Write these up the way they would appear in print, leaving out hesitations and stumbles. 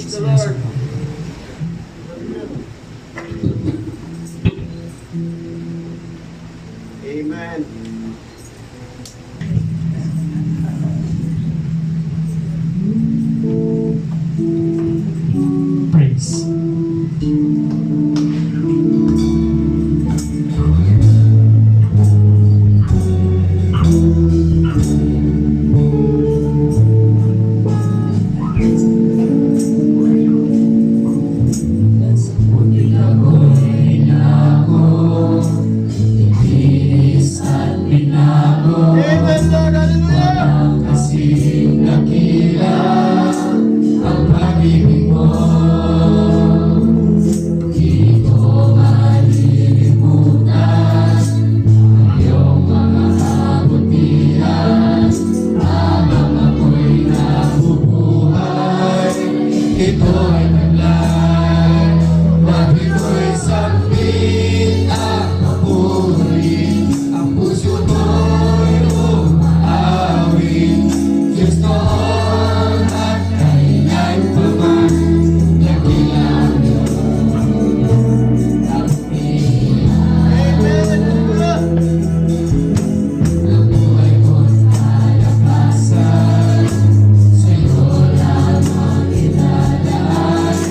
Praise the Lord. Amen. Praise. Amen, Lord. Hallelujah. Kasing dakila ang pag-ibig mo, di ko malilimutan ang iyong mga kabutihan habang ako'y nabubuhay. Ito ay taglay, bakit ko'y sampit at papuri ang puso ko'y umaawit. Diyos noon at kailan pa man, nakilang Amen. Hallelujah. ang buhay ko'y kalakasan. Sa'yo lamang inalaan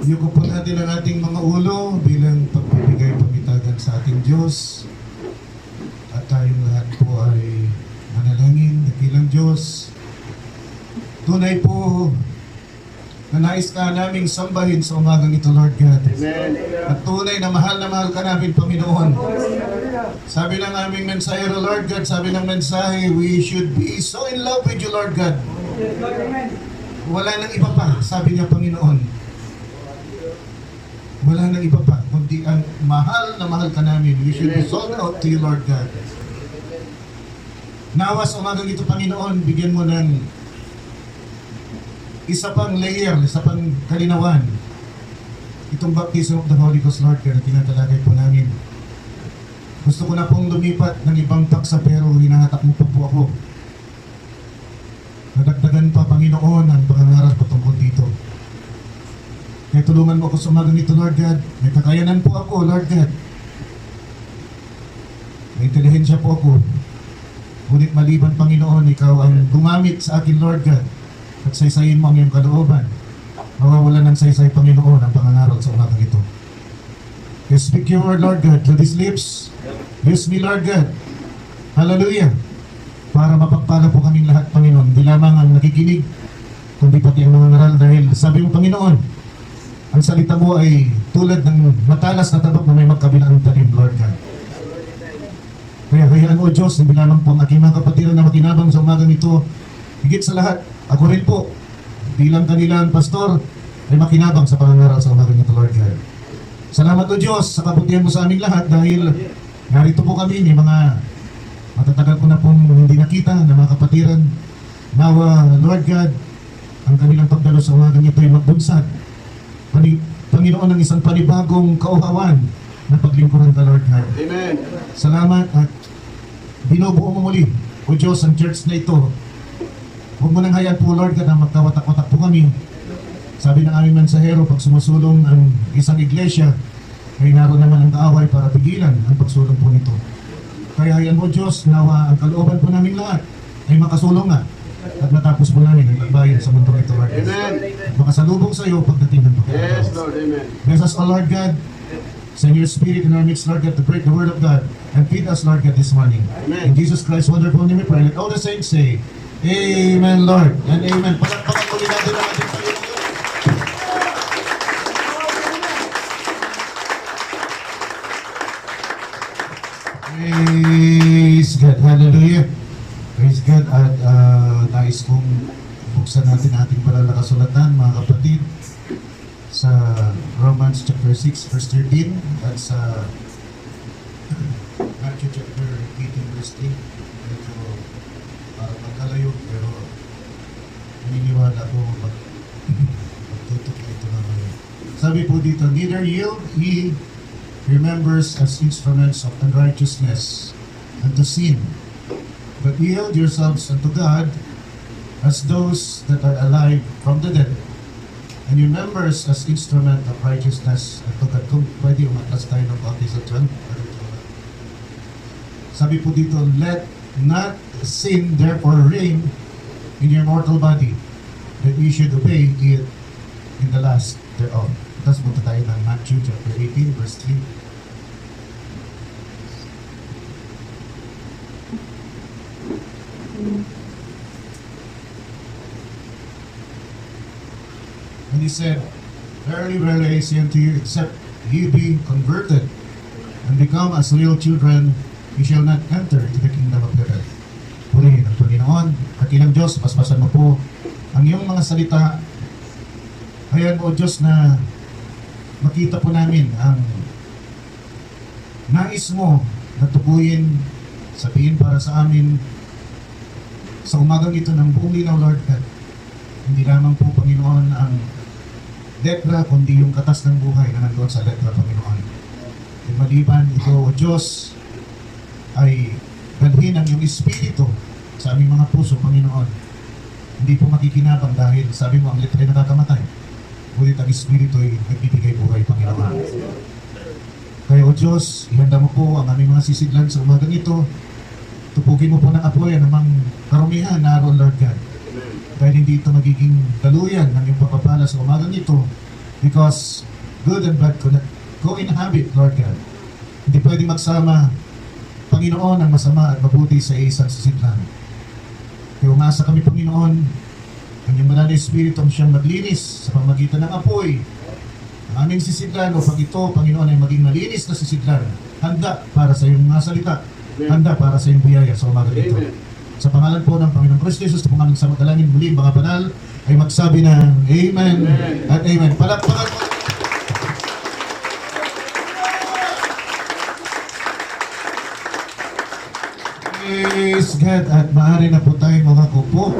Yuko po natin ang ating mga ulo bilang pagbibigay pamitagan sa ating Diyos. At tayong lahat po ay manalangin, dakilang Diyos. Tunay po na nais ka naming sambahin sa umagang ito, Lord God. Amen. At tunay na mahal ka namin, Panginoon. Sabi ng aming mensahero, Lord God, sabi ng mensahe, we should be so in love with you, Lord God. Wala nang iba pa, sabi niya, Panginoon. Wala nang iba pa, kundi ang mahal na mahal ka namin. We should be sold out to you, Lord God. Nawa sa umagang ito, Panginoon, bigyan mo ng isa pang layer, isa pang kalinawan. Itong baptism of the Holy Ghost, Lord God, na tinatalagay po namin. Gusto ko na pong lumipat ng ibang paksa pero hinahatak mo pa po ako. Nadagdagan pa, Panginoon, ang pangangaral patungkol dito. Kaya tulungan mo ako sa umagang ito, Lord God. May kakayanan po ako, Lord God. May intelihensya po ako. Ngunit maliban, Panginoon, ikaw ang gumamit sa akin, Lord God. At saysayin mo ang iyong kalooban. Mawawalan ng saysay, Panginoon, ang pangangaral sa umagang ito. You speak your word, Lord God, to these lips. Use me, Lord God. Hallelujah. Para mapagpala po kaming lahat, Panginoon. Di lamang ang nakikinig, kundi pati ang mga ngaral. Dahil sabi mo, Panginoon, ang salita mo ay tulad ng matalas na tabak na may magkabilang talim, Lord God. Kaya hayaan mo, Diyos, hindi lamang po ang aking mga kapatiran na makinabang sa umagang ito. Higit sa lahat, ako rin po, bilang kanilang pastor, ay makinabang sa pangangaral sa umagang ito, Lord God. Salamat o Diyos sa kabutihan mo sa aming lahat dahil narito po kami, may mga matatagal ko na pong hindi nakita na mga kapatiran. Nawa, Lord God, ang kanilang pagdalo sa umagang ito ay magbunsad. Panginoon, ng isang panibagong kauhawan na paglingkuran ka, Lord God. Amen. Salamat at binubuo mo muli, o Diyos, ang church na ito. Huwag mo nang hayaan po, Lord God, na magkawatak-watak po kami. Sabi ng aming mensahero, pag sumusulong ang isang iglesia, ay naroon naman ang kaaway para pigilan ang pagsulong po nito. Kaya hayaan mo, Diyos, nawa ang kalooban po namin lahat ay makasulong nga at matapos po namin ang nagbayan sa mundo ito, Lord God. Amen. At makasalubong sa iyo pagdating ng Panginoon. Yes, Lord. Amen. Bless us, O Lord God. Send your spirit in our midst, Lord God, to break the word of God and feed us, Lord God, this morning. Amen. In Jesus Christ's wonderful name we pray. Let all the saints say, Amen, Lord, and Amen. Palakpakan muli natin ang ating Panginoon. Praise God. Hallelujah. Praise God. At nais kong buksan natin ating banal na kasulatan, mga kapatid, sa Romans chapter 6, verse 13, at sa Matthew chapter 18, verse 3. Medyo parang magkalayo, pero naniniwala ko magtutok ito na ngayon. Sabi po dito, neither yield ye remembers as instruments of unrighteousness unto sin, but yield yourselves unto God as those that are alive from the dead, and your members as instrument of righteousness unto God. Kung pwede umatlas tayo ng konti sa tiyan. Sabi po dito, let not sin therefore reign in your mortal body, that you should obey it in the last thereof. Tapos punta tayo ng Matthew chapter 18, verse 3. And he said, verily, verily, I say unto you, except ye be converted and become as little children, you shall not enter into the kingdom of heaven. Purihin ang Panginoon, kakilang Diyos, paspasan mo po ang iyong mga salita. Hayaan mo, Diyos, na makita po namin ang nais mo na tukuyin, sabihin para sa amin sa umagang ito ng buong linaw, Lord God. Hindi lamang po, Panginoon, ang letra, kundi yung katas ng buhay na nandoon sa letra, Panginoon. At maliban ito, O Diyos, ay dalhin ang iyong espiritu sa aming mga puso, Panginoon. Hindi po makikinabang dahil sabi mo ang letra ay nakakamatay. Ngunit ang espiritu ay nagbibigay buhay, Panginoon. Kaya O Diyos, ihanda mo po ang aming mga sisidlan sa umagang ito. Tupugin mo po ng apoy ang namang karumihan naroon, Lord God. Dahil hindi ito magiging daluyan ng iyong papapala sa umagang ito, Because good and bad co-inhabit, Lord God. Hindi pwedeng magsama, Panginoon, ang masama at mabuti sa isang sisidlan. Kaya umasa kami, Panginoon, ang iyong banal na Espiritu ang siyang maglinis sa pamagitan ng apoy. Ang aming sisidlan, o pag ito, Panginoon, ay maging malinis na sisidlan, handa para sa iyong mga salita, handa para sa iyong biyaya sa umaga dito. Amen. Sa pangalan po ng Panginoong Kristo Jesus, sa pangalan sa magalangin muli, mga banal, ay magsabi ng Amen, Amen. at Amen. Palakpakan po. Praise God, at maaari na po tayo mga kupo.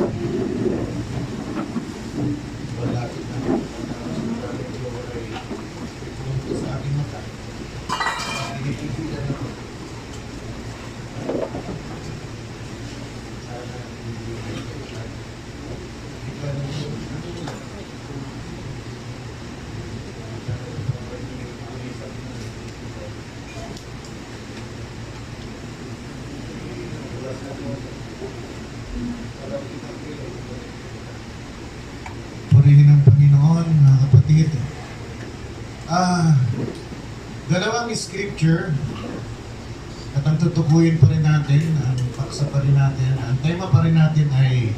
Purihin ng Panginoon, mga kapatid. Dalawang scripture at ang tutukuyin pa rin natin, ang paksa pa rin natin, ang tema pa rin natin ay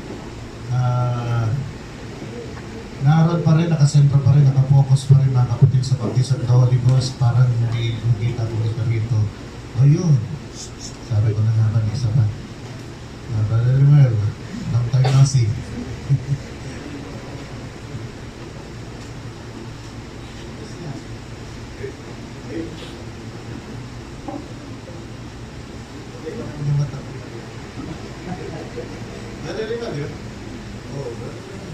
naroon pa rin, nakasentro pa rin, nakapokus pa rin mga kapatid sa baptism ng Holy Ghost. Parang hindi kita ko rito. Ayun, sabi ko na nga ba, isa pa. Brother Rimel, long time no see. Brother Rimel, yun? Oo, brother Rimel.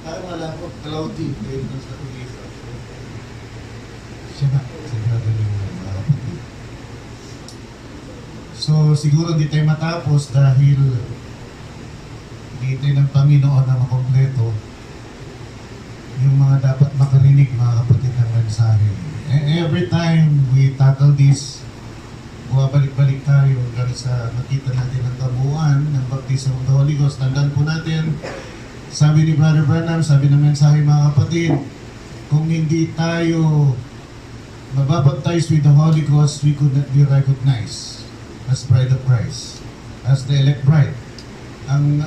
Parang wala ko, cloudy. Siya na, si Brother Rimel, mga kapatid. So, siguro di tayo matapos dahil hinihintay ng Panginoon na makompleto yung mga dapat makarinig, mga kapatid, ng mensahe. Every time we tackle this, bumabalik-balik tayo hanggang sa nakita natin ang kabuuan ng baptism of the Holy Ghost. Tandaan po natin, sabi ni Brother Branham, sabi ng mensahe, mga kapatid, kung hindi tayo mababaptize with the Holy Ghost, we could not be recognized as bride of Christ, as the elect bride. Ang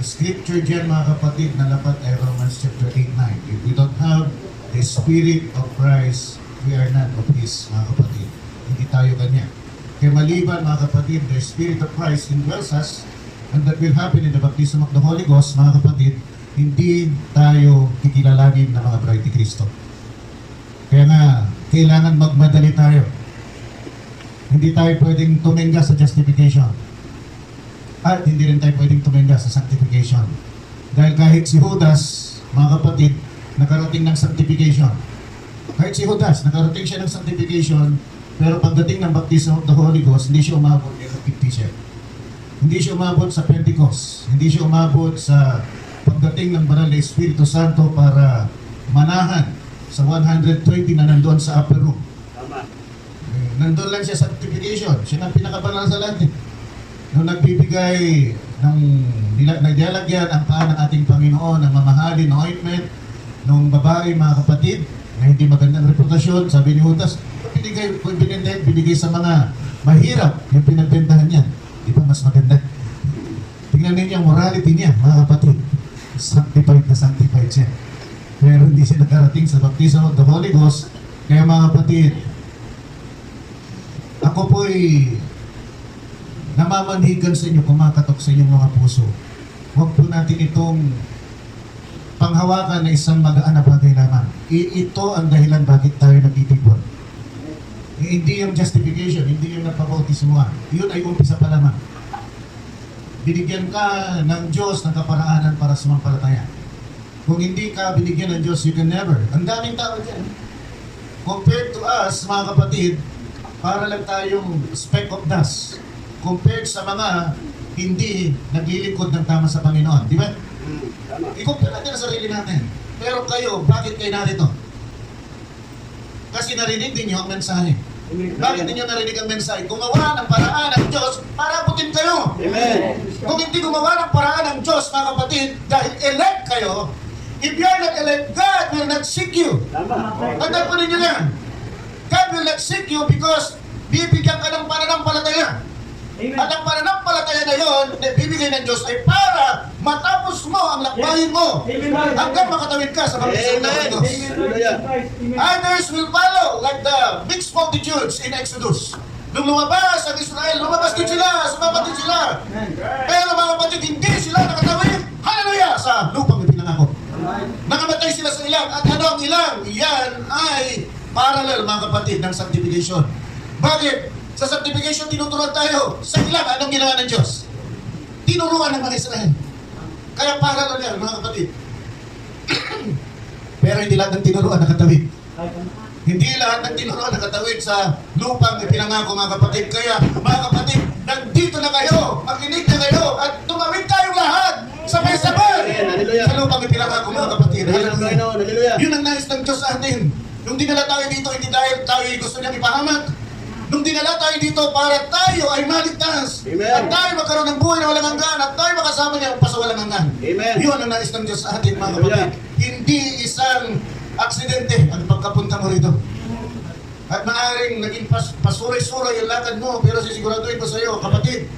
scripture dyan, mga kapatid, na lapat ay Romans chapter 8-9. If we don't have the Spirit of Christ, we are not of His, mga kapatid. Hindi tayo ganyan. Kaya maliban, mga kapatid, the Spirit of Christ indwells us, and that will happen in the baptism of the Holy Ghost, mga kapatid, hindi tayo kikilalanin na mga bride ni Kristo. Kaya nga, kailangan magmadali tayo. Hindi tayo pwedeng tuminga sa justification. At hindi rin tayo pwedeng tuminga sa sanctification. Dahil kahit si Judas, mga kapatid, nakarating ng sanctification. Kahit si Judas, nakarating siya ng sanctification, pero pagdating ng baptism of the Holy Ghost, hindi siya umabot ng baptism. Hindi siya umabot sa Pentecost. Hindi siya umabot sa pagdating ng banal na Espiritu Santo para manahan sa 120 na nandoon sa upper room. Tama. Nandun lang siya sa sanctification. Siya ang pinakabanal sa lahat. Nung nagbibigay ng naglalagyan ang paa ng ating Panginoon ng mamahalin na ointment nung babae, mga kapatid, na hindi magandang reputasyon, sabi ni Judas, binigay sa mga mahirap yung pinagbentahan niya. Di ba mas maganda? Tingnan ninyo ang morality niya, mga kapatid. Sanctified na sanctified siya. Pero hindi siya nakarating sa baptism of the Holy Ghost. Kaya mga kapatid, ako po'y namamanhigan sa inyo, kumakatok sa inyong mga puso. Huwag po natin itong panghawakan na isang magaan na bagay lamang. Ito ang dahilan bakit tayo nagtitipon. Hindi yung justification, hindi yung nagpabautismo. Yun ay umpisa pa lamang. Binigyan ka ng Diyos ng kaparaanan para sumampalataya. Kung hindi ka binigyan ng Diyos, you can never. Ang daming tao dyan. Compared to us, mga kapatid, para lang tayong speck of dust. Compared sa mga hindi naglilingkod ng tama sa Panginoon. Di ba? Tama. I-compare natin ang sarili natin. Pero kayo, bakit kayo narito? Kasi narinig din niyo ang mensahe. Bakit ninyo narinig ang mensahe? Gumawa ng paraan ng Diyos para abutin kayo. Amen. Kung hindi gumawa ng paraan ng Diyos, mga kapatid, dahil elect kayo. If you are not elect, God will not seek you. Tama. Tandaan po ninyo yan. God will not seek you because bibigyan ka ng pananampalataya. At ang pananampalataya na yun, na bibigay ng Diyos ay para matapos mo ang lakbayin mo hanggang makatawid ka sa pagkisang ng Amen. Diyos. Hallelujah. Others will follow like the mixed multitudes in Exodus. Nung lumabas ang Israel, lumabas din sila, sumama din sila. Pero mga kapatid, hindi sila nakatawid. Hallelujah! Sa lupang ipinangako. Nakamatay sila sa ilang. At ano ang ilang? Yan ay parallel, mga kapatid, ng sanctification. Bakit? Sa sanctification, tinuturuan tayo. Sa ilang, anong ginawa ng Diyos? Tinuruan ng mga Israel. Kaya parallel yan, mga kapatid. Pero hindi lahat ng tinuruan nakatawid. Hindi lahat ng tinuruan nakatawid sa lupang ipinangako, mga kapatid. Kaya, mga kapatid, nandito na kayo, makinig na kayo, at tumawid tayong lahat sabay-sabay Hallelujah. sa lupang ipinangako, mga kapatid. Praise the Panginoon. Hallelujah. Yun ang nais ng Diyos sa atin. Nung dinala tayo dito, hindi dahil tayo gusto niya ipahamak. Nung dinala tayo dito para tayo ay maligtas. Amen. At tayo magkaroon ng buhay na walang hanggan. At tayo makasama niya pa sa walang hanggan. Amen. Yun ang nais ng Diyos sa atin, mga kapatid. Hallelujah. Hindi isang aksidente ang pagkapunta mo rito. At maaaring naging pasuray-suray yung lakad mo, pero sisiguraduhin ko sa iyo, kapatid,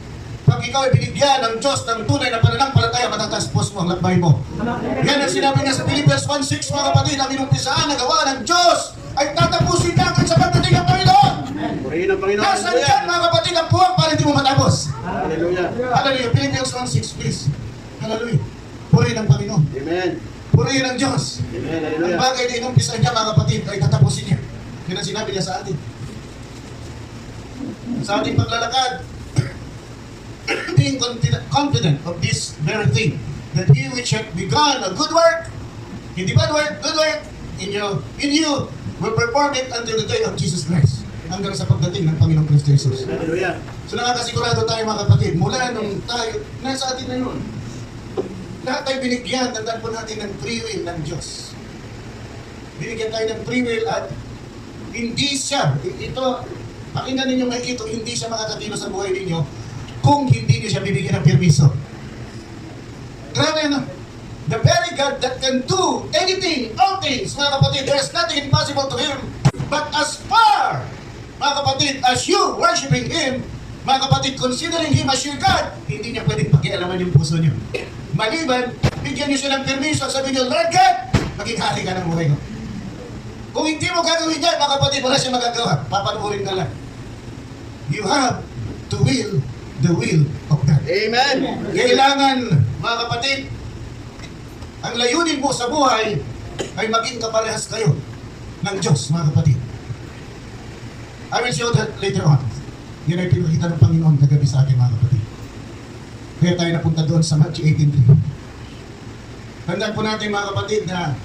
pag ikaw ay binigyan ng Diyos ng tunay na pananampalataya, matataspos mo ang lakbay mo. Yan ang sinabi niya sa Philippians 1:6, mga kapatid, ang inumpisaan na gawa ng Diyos ay tatapusin na hanggang sa pagdating ng Panginoon. Purihin ang Panginoon. Nasaan yan, mga kapatid, ang buwang para hindi mo matapos? Hallelujah. Hallelujah. Philippians 1:6, please. Hallelujah. Purihin ang Panginoon. Amen. Purihin ang Diyos. Amen. Ang Hallelujah. bagay na inumpisan niya, mga kapatid, ay tatapusin niya. Yan ang sinabi niya sa atin. Sa ating paglalakad, being confident of this very thing, that he which hath begun a good work, hindi bad work, good work, in you, will perform it until the day of Jesus Christ. Hanggang sa pagdating ng Panginoong Kristo Jesus. Hallelujah. So nakakasigurado tayo, mga kapatid, mula nung tayo, nasa atin na yun. Lahat tayo binigyan, tandaan po natin ng free will ng Diyos. Binigyan tayo ng free will at hindi siya, ito, pakinggan ninyo makikita, hindi siya makakatino sa buhay ninyo kung hindi niyo siya bibigyan ng permiso. Grabe na. The very God that can do anything, all things, mga kapatid, there's nothing impossible to Him. But as far, mga kapatid, as you worshiping Him, mga kapatid, considering Him as your God, hindi niya pwedeng pakialaman yung puso niyo. Maliban, bigyan niyo siya ng permiso, sabi niyo, Lord God, maging hari ka ng buhay ko. Kung hindi mo gagawin yan, mga kapatid, wala siya magagawa. Papanuhin ka lang. You have to will the will of God. Amen. Kailangan, mga kapatid, ang layunin mo sa buhay ay maging kaparehas kayo ng Diyos, mga kapatid. I will show that later on. Yan ay pinakita ng Panginoon kagabi sa akin, mga kapatid. Kaya tayo napunta doon sa Matthew 18:3. Tandaan po natin, mga kapatid, na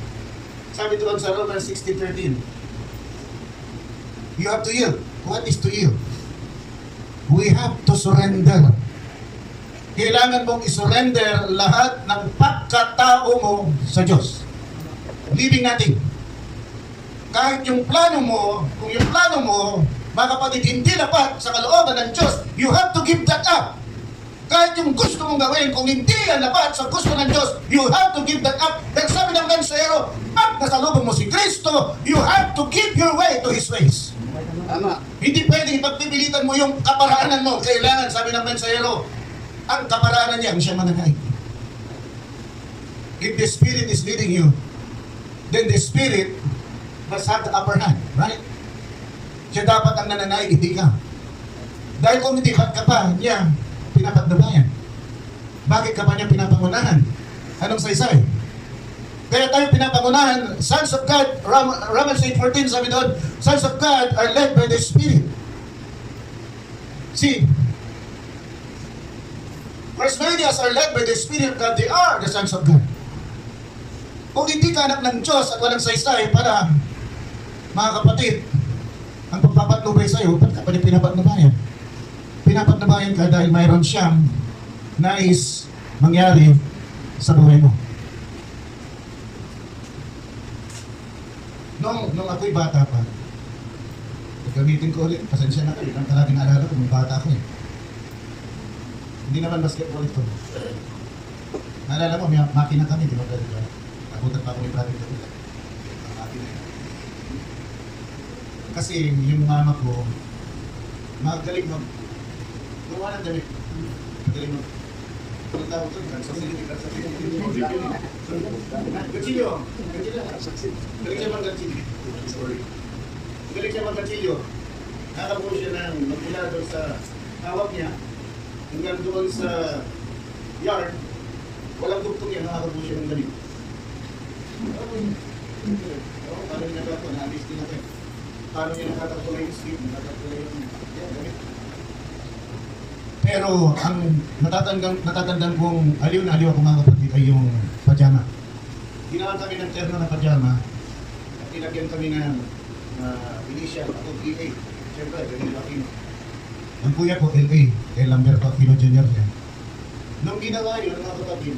sabi doon sa Romans 16:13, you have to yield. What is to yield? We have to surrender. Kailangan mong isurrender lahat ng pagkatao mo sa Diyos. Leaving nothing. Kahit yung plano mo, kung yung plano mo, mga kapatid, hindi dapat sa kalooban ng Diyos, you have to give that up. Kahit yung gusto mong gawin, kung hindi yan dapat sa gusto ng Diyos, you have to give that up. Dahil sabi ng mensahero, pag nasalubong mo si Kristo, you have to give your way to His ways. Tama. Hindi pwedeng ipagpipilitan mo yung kaparaanan mo. Kailangan, sabi ng mensahero, ang kaparaanan niya, ang siya mananaig. If the Spirit is leading you, then the Spirit must have the upper hand, right? Siya dapat ang nananaig, hindi ka. Dahil kung hindi ka pa niya, pinapagdabayan. Bakit ka pa niya pinapangunahan? Anong saysay? Kaya tayo pinapangunahan, sons of God, Romans 8:14 sabi doon, sons of God are led by the Spirit. See, First Corinthians are led by the Spirit of God, they are the sons of God. Kung hindi ka anak ng Diyos at walang saysay para, mga kapatid, ang pagpapatnubay sa iyo, ba't ka pa niya pinapatnubayan? Pinapatnubayan ka dahil mayroon siyang nais mangyari sa buhay mo. Nung ako'y bata pa, gamitin ko ulit, pasensya na kayo, ang talagang naalala ko, nung bata ako eh. Hindi naman basketball ito. Naalala mo, may makina kami, di ba? Nakutan pa ako ni Brother David. Ang makina yun. Kasi yung mama ko, magaling mag... Gawa ng damit. Magaling mag... Ang tawag ito, gansilyo. Gansilyo. Galing siya mag-gansilyo. Galing siya mag-gansilyo. Nakabuo siya ng magmula doon sa hawak niya. Hanggang doon sa yard. Walang tugtog yan, nakakabuo siya ng ganito. Oo, paano niya nagkakaroon? Na-alis din natin. Paano niya nakakatuloy yung sleep? Nakakatuloy yung... Yan, ganito. Pero ang natatandang kong aliw na aliw ako mga kapatid ay yung pajama. Ginawa kami ng terno na pajama at ilagyan kami ng initial at EA. Siyempre, ganyan Aquino. Ang kuya ko, LA, kay Lamberto Aquino Jr. yan. Nung ginawa yun, mga kapatid,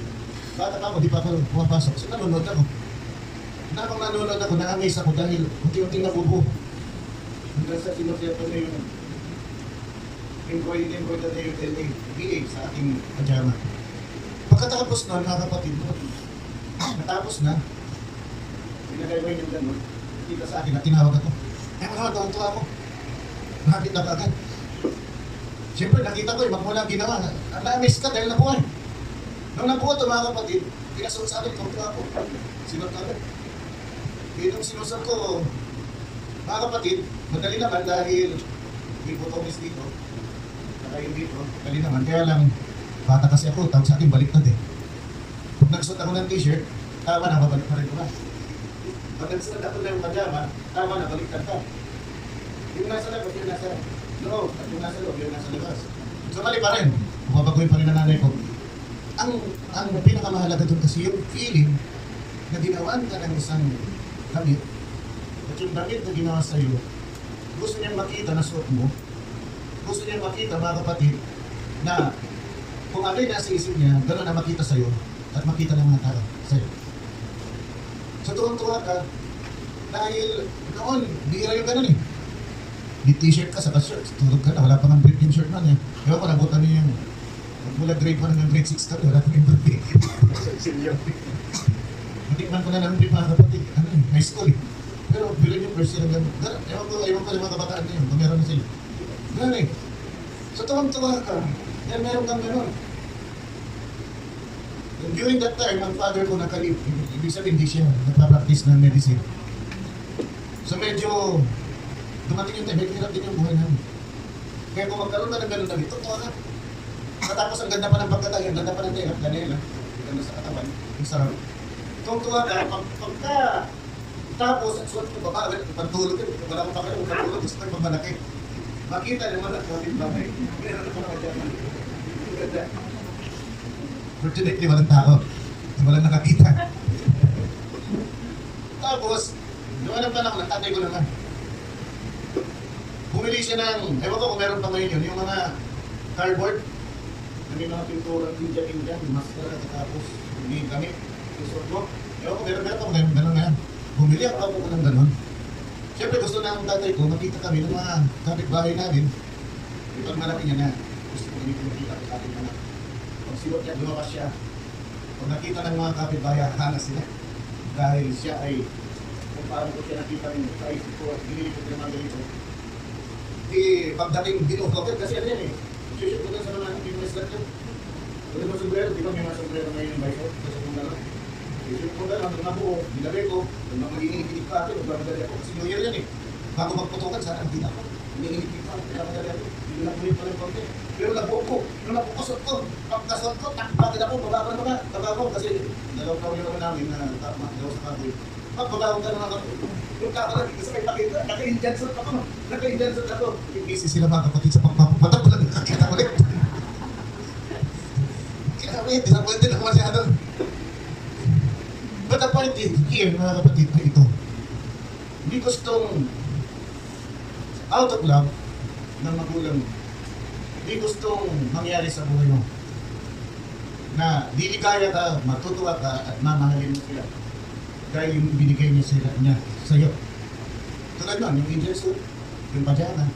bata pa ako, di pa ako pumapasok. So nanonood ako. Habang nanonood ako, na-amaze ako dahil unti-unting nabubuo. Hanggang sa sinuserto na yung embroidery yung LA, BA sa ating pajama. Pagkatapos na, mga kapatid, natapos na, pinagay yung gano'n, nakita sa akin at tinawag ako. Eh, tuwa ako. Nakita ka agad. Siyempre, nakita ko magmula ang ginawa. Na-amaze ka dahil nabuhay. Nung nabuo ito, mga kapatid, pinasok sa akin, tuwa ako. Sinot agad. Nung sinusot ko, mga kapatid, madali naman dahil may photomis dito. Yung dito, dali naman. Kaya lang, bata kasi ako, tawag sa akin, baliktad eh. Pag nagsuot ako ng t-shirt, tama na, babalik pa rin ko na. Pag nagsuot ako ng pajama, tama na, baliktad ka. Yung nasa labas, yung nasa loob, at yung nasa loob, yung nasa labas. So, mali pa rin. Bumabagoy pa rin ang nanay ko. Ang pinakamahalaga doon kasi yung feeling na ginawaan ka ng isang damit, at yung damit na ginawa sa'yo, gusto niyang makita na suot mo, gusto niya makita, mga kapatid, na kung ano yung nasa isip niya, gano'n na makita sa'yo at makita ng mga tao sa'yo. So tuwang-tuwa ka, dahil noon, bihira yung gano'n eh. Di t-shirt ka, saka shirt, tulog ka na, wala pang brief yung shirt nun eh. Ewan ko, nabutan niyo yung, mula grade 1 hanggang grade 6 kami, wala pang yung brief eh. Natikman ko na ng brief, mga kapatid, ano eh, high school eh. Pero bilhin yung first year hanggang, ewan ko yung mga kabataan na yun, kung meron na sila. Ganun eh. So tuwang-tuwa ka. Dahil meron kang gano'n. During that time, ang father ko nakalip. Ibig sabihin, hindi siya nagpa-practice ng medicine. So medyo dumating yung time, medyo hirap din yung buhay namin. Kaya kung magkaroon ka ng gano'n damit, tuwa ka. Matapos ang ganda pa ng pagkatay, ang ganda pa ng tenga, ganela, ganda sa katawan, yung sarap. Tuwang-tuwa ka, pagka tapos, at suot ko baba, pagtulog ka, wala ko pa kayo, pagtulog, gusto ko mamalaki. Makita naman at konting bagay. Meron ako mga dyan. Ganda. Fortunately, walang tao. Walang nakakita. Tapos, noong anong panahon, tatay ko naman. Bumili siya ng, ewan ko kung meron pa ngayon yun, yung mga cardboard. May mga pintura, India, maskara, tapos hindi gamit. Isot mo. Ewan ko, meron pa ngayon, gano'n nga yan. Bumili ako ng gano'n. Siyempre gusto na ang tatay ko, makita kami ng mga kapitbahay namin. Pag malaki niya na, gusto ko dito makita ko sa ating anak. Pag siwat niya, lumakas siya. Pag nakita ng mga kapitbahay, hanas sila. Dahil siya ay, kung paano ko siya nakita rin sa isip ko at ginili ko ng mga ganito. Di, pagdating binukokit, kasi ano yan eh. Sushoot ko na sa mga pinres lang yun. Kung mga sombrero, di ba may mga sombrero ngayon yung bison? Kasi kung gano'n. Isip ko gano'n, nung nabuo, nilagay ko, nung mag-iingitig ka atin, magbamadali ako. Kasi New Year yan eh. Bago magputukan, sana nakita ko. Iniingitig ka, magbamadali ako. Hindi na pulit pa ng konti. Pero nabuo ko, nung napukasot ko, pagkasot ko, takpagin ako, baba ko, kasi nalaw-law yung naman namin na tama, daw sa kaboy. Pagbabaw ka na ako. Yung kakalag, kasi may pakita, naka-Indian suit ako. Naka-Indian suit ako. Yung busy sila mga kapatid sa pagpapapatak ko lang nakakita ulit. Kaya disappointed ako masyado. But the point here, mga kapatid, na ito. Hindi gustong out of love ng magulang mo. Hindi gustong mangyari sa buhay mo. Na diligaya ka, matutuwa ka, at mamahalin mo sila. Dahil yung binigay niya sa'yo. Tulad nun, yung Indian suit, yung pajama.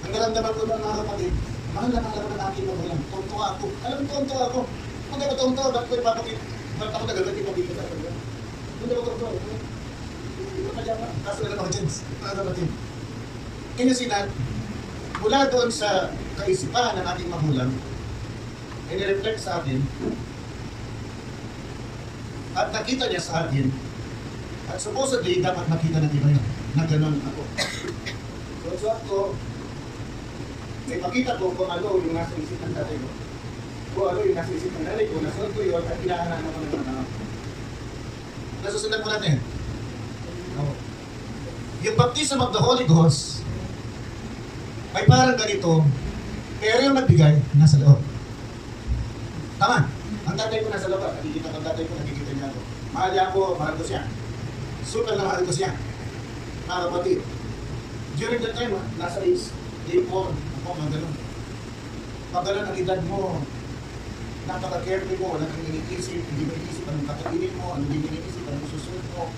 Ang naramdaman ko ng mga kapatid, Mahal na mahal ako ng aking magulang. Tuntua ako. Alam mo, tuntua ako. Kung di ba tuntua, bakit ko ipapakit? Bakit ako nagagat ipapakit sa kanila? Kung di ba tuntua, hindi ko kaya kaso na lang ako dyan. Mga kapatid. Kanya sinan, mula doon sa kaisipan ng ating magulang, ay nireflect sa atin, at nakita niya sa atin, at supposedly dapat makita ng iba yun, na ganun ako. So ako, may makita ko kung ano yung nasa isip ng tatay ko, kung ano yung nasa isip ng nanay ko, nasunod ko yun, at hinahanaan ako ng mga tao. Nasusundan ko natin. No. Yung baptism of the Holy Ghost, ay parang ganito, pero yung nagbigay, nasa loob. Tama. Ang tatay ko nasa loob. Nakikita ko ang tatay ko, nakikita niya ako. Mahal niya ako, mahal ko siya. Super na mahal ko siya. Mga kapatid. During that time, nasa day 4, ako mga ganun. Pag ganun ang edad mo, napaka-careful mo, wala kang iniisip, hindi mo iniisip anong kakainin mo, hindi mo iniisip anong susunod mo,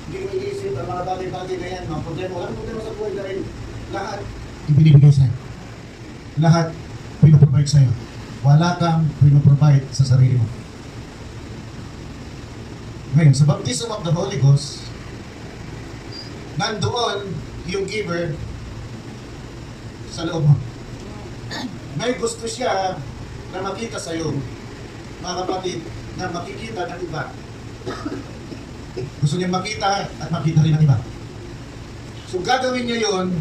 hindi mo iniisip ang mga bagay-bagay na yan, mga problema, walang problema sa buhay dahil lahat ibinibigay sa'yo. Lahat pinoprovide sa'yo. Wala kang pinoprovide sa sarili mo. Ngayon, sa baptism of the Holy Ghost, nandoon yung giver sa loob mo. May gusto siya na makita sa'yo, mga kapatid, na makikita ng iba. Gusto niya makita at makita rin ng iba. So gagawin niya yon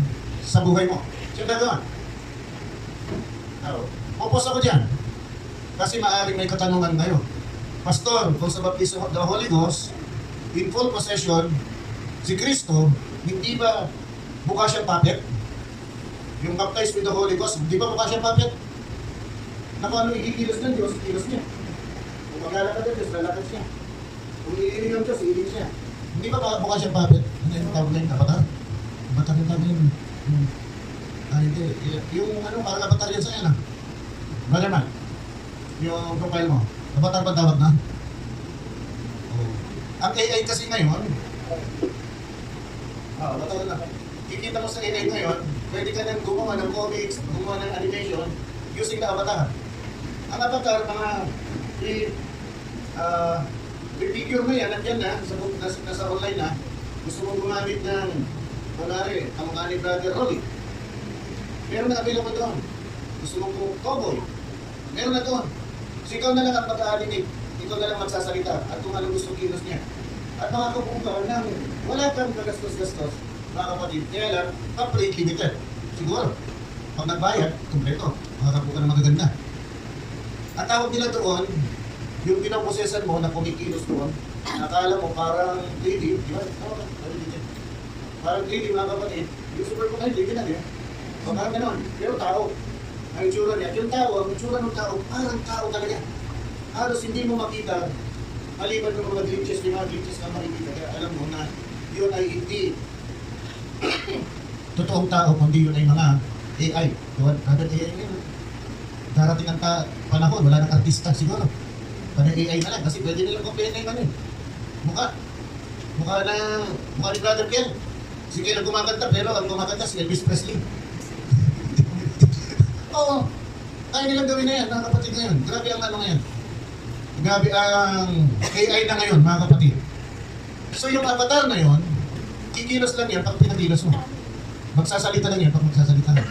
sa buhay mo. Siya gagawin. Popos ako dyan. Kasi maaaring may katanungan kayo. Pastor, kung sa baptism of the Holy Ghost, in full possession, si Kristo, hindi ba mukha siyang puppet? Yung baptized with the Holy Ghost, hindi ba mukha siyang puppet? Naku, ano ikikilos ng Diyos, kilos niya. Kung maglalakad ng Diyos, lalakad siya. Kung iiling ng Diyos, iiling siya. Hindi ba mukha siyang puppet? Ano yung tawag na yung avatar? Avatar yung tawag na yun. Hindi. Yung ano, parang avatar yan sa yan ah. Brother man, yung profile mo, avatar ba tawag na? Oh. Ang AI kasi ngayon, avatar na. Kikita mo sa AI ngayon, pwede ka nang gumawa ng comics, gumawa ng animation using the avatar. Ang avatar, mga figure mo yan, nandiyan na, nasa online na, gusto mong gumamit ng, kunwari, kamukha ni Brother Rolly. Meron na available doon. Gusto mong cowboy. Meron na doon. So ikaw na lang ang pag-aalinig. Ikaw na lang magsasalita. At kung anong gusto kilos niya. At makakapunta ng wala kang kagastos-gastos. Mga kapatid, kaya lang, complete limited. Siguro. Pag nagbayad, kumpleto. Makakapunta ng magaganda. At tawag nila doon, yung pinaprosesan mo na kumikilos doon, nakala mo parang 3D, di ba? Parang 3D mga kapatid, yung super kumahit, hindi na niya. O parang gano'n, pero tao. Ang itsura niya, yung tao, ang itsura ng tao, parang tao talaga. Halos hindi mo makita, maliban ng mga glitches, yung mga glitches na makikita. Kaya alam mo na yun ay hindi totoong tao, kundi yun ay mga AI. Kada AI yun. Darating ang panahon, wala nang artista siguro. Kada AI na lang, kasi pwede nilang compare na yung ano eh. Mukha ni Brother Ken. Si Ken ang kumakanta, pero ang kumakanta si Elvis Presley. Oo. Kaya nilang gawin na yan, mga kapatid ngayon. Grabe ang ano ngayon. Grabe ang AI na ngayon, mga kapatid. So yung avatar na yon, kikilos lang yan pag pinagilos mo. Magsasalita lang yan pag magsasalita lang.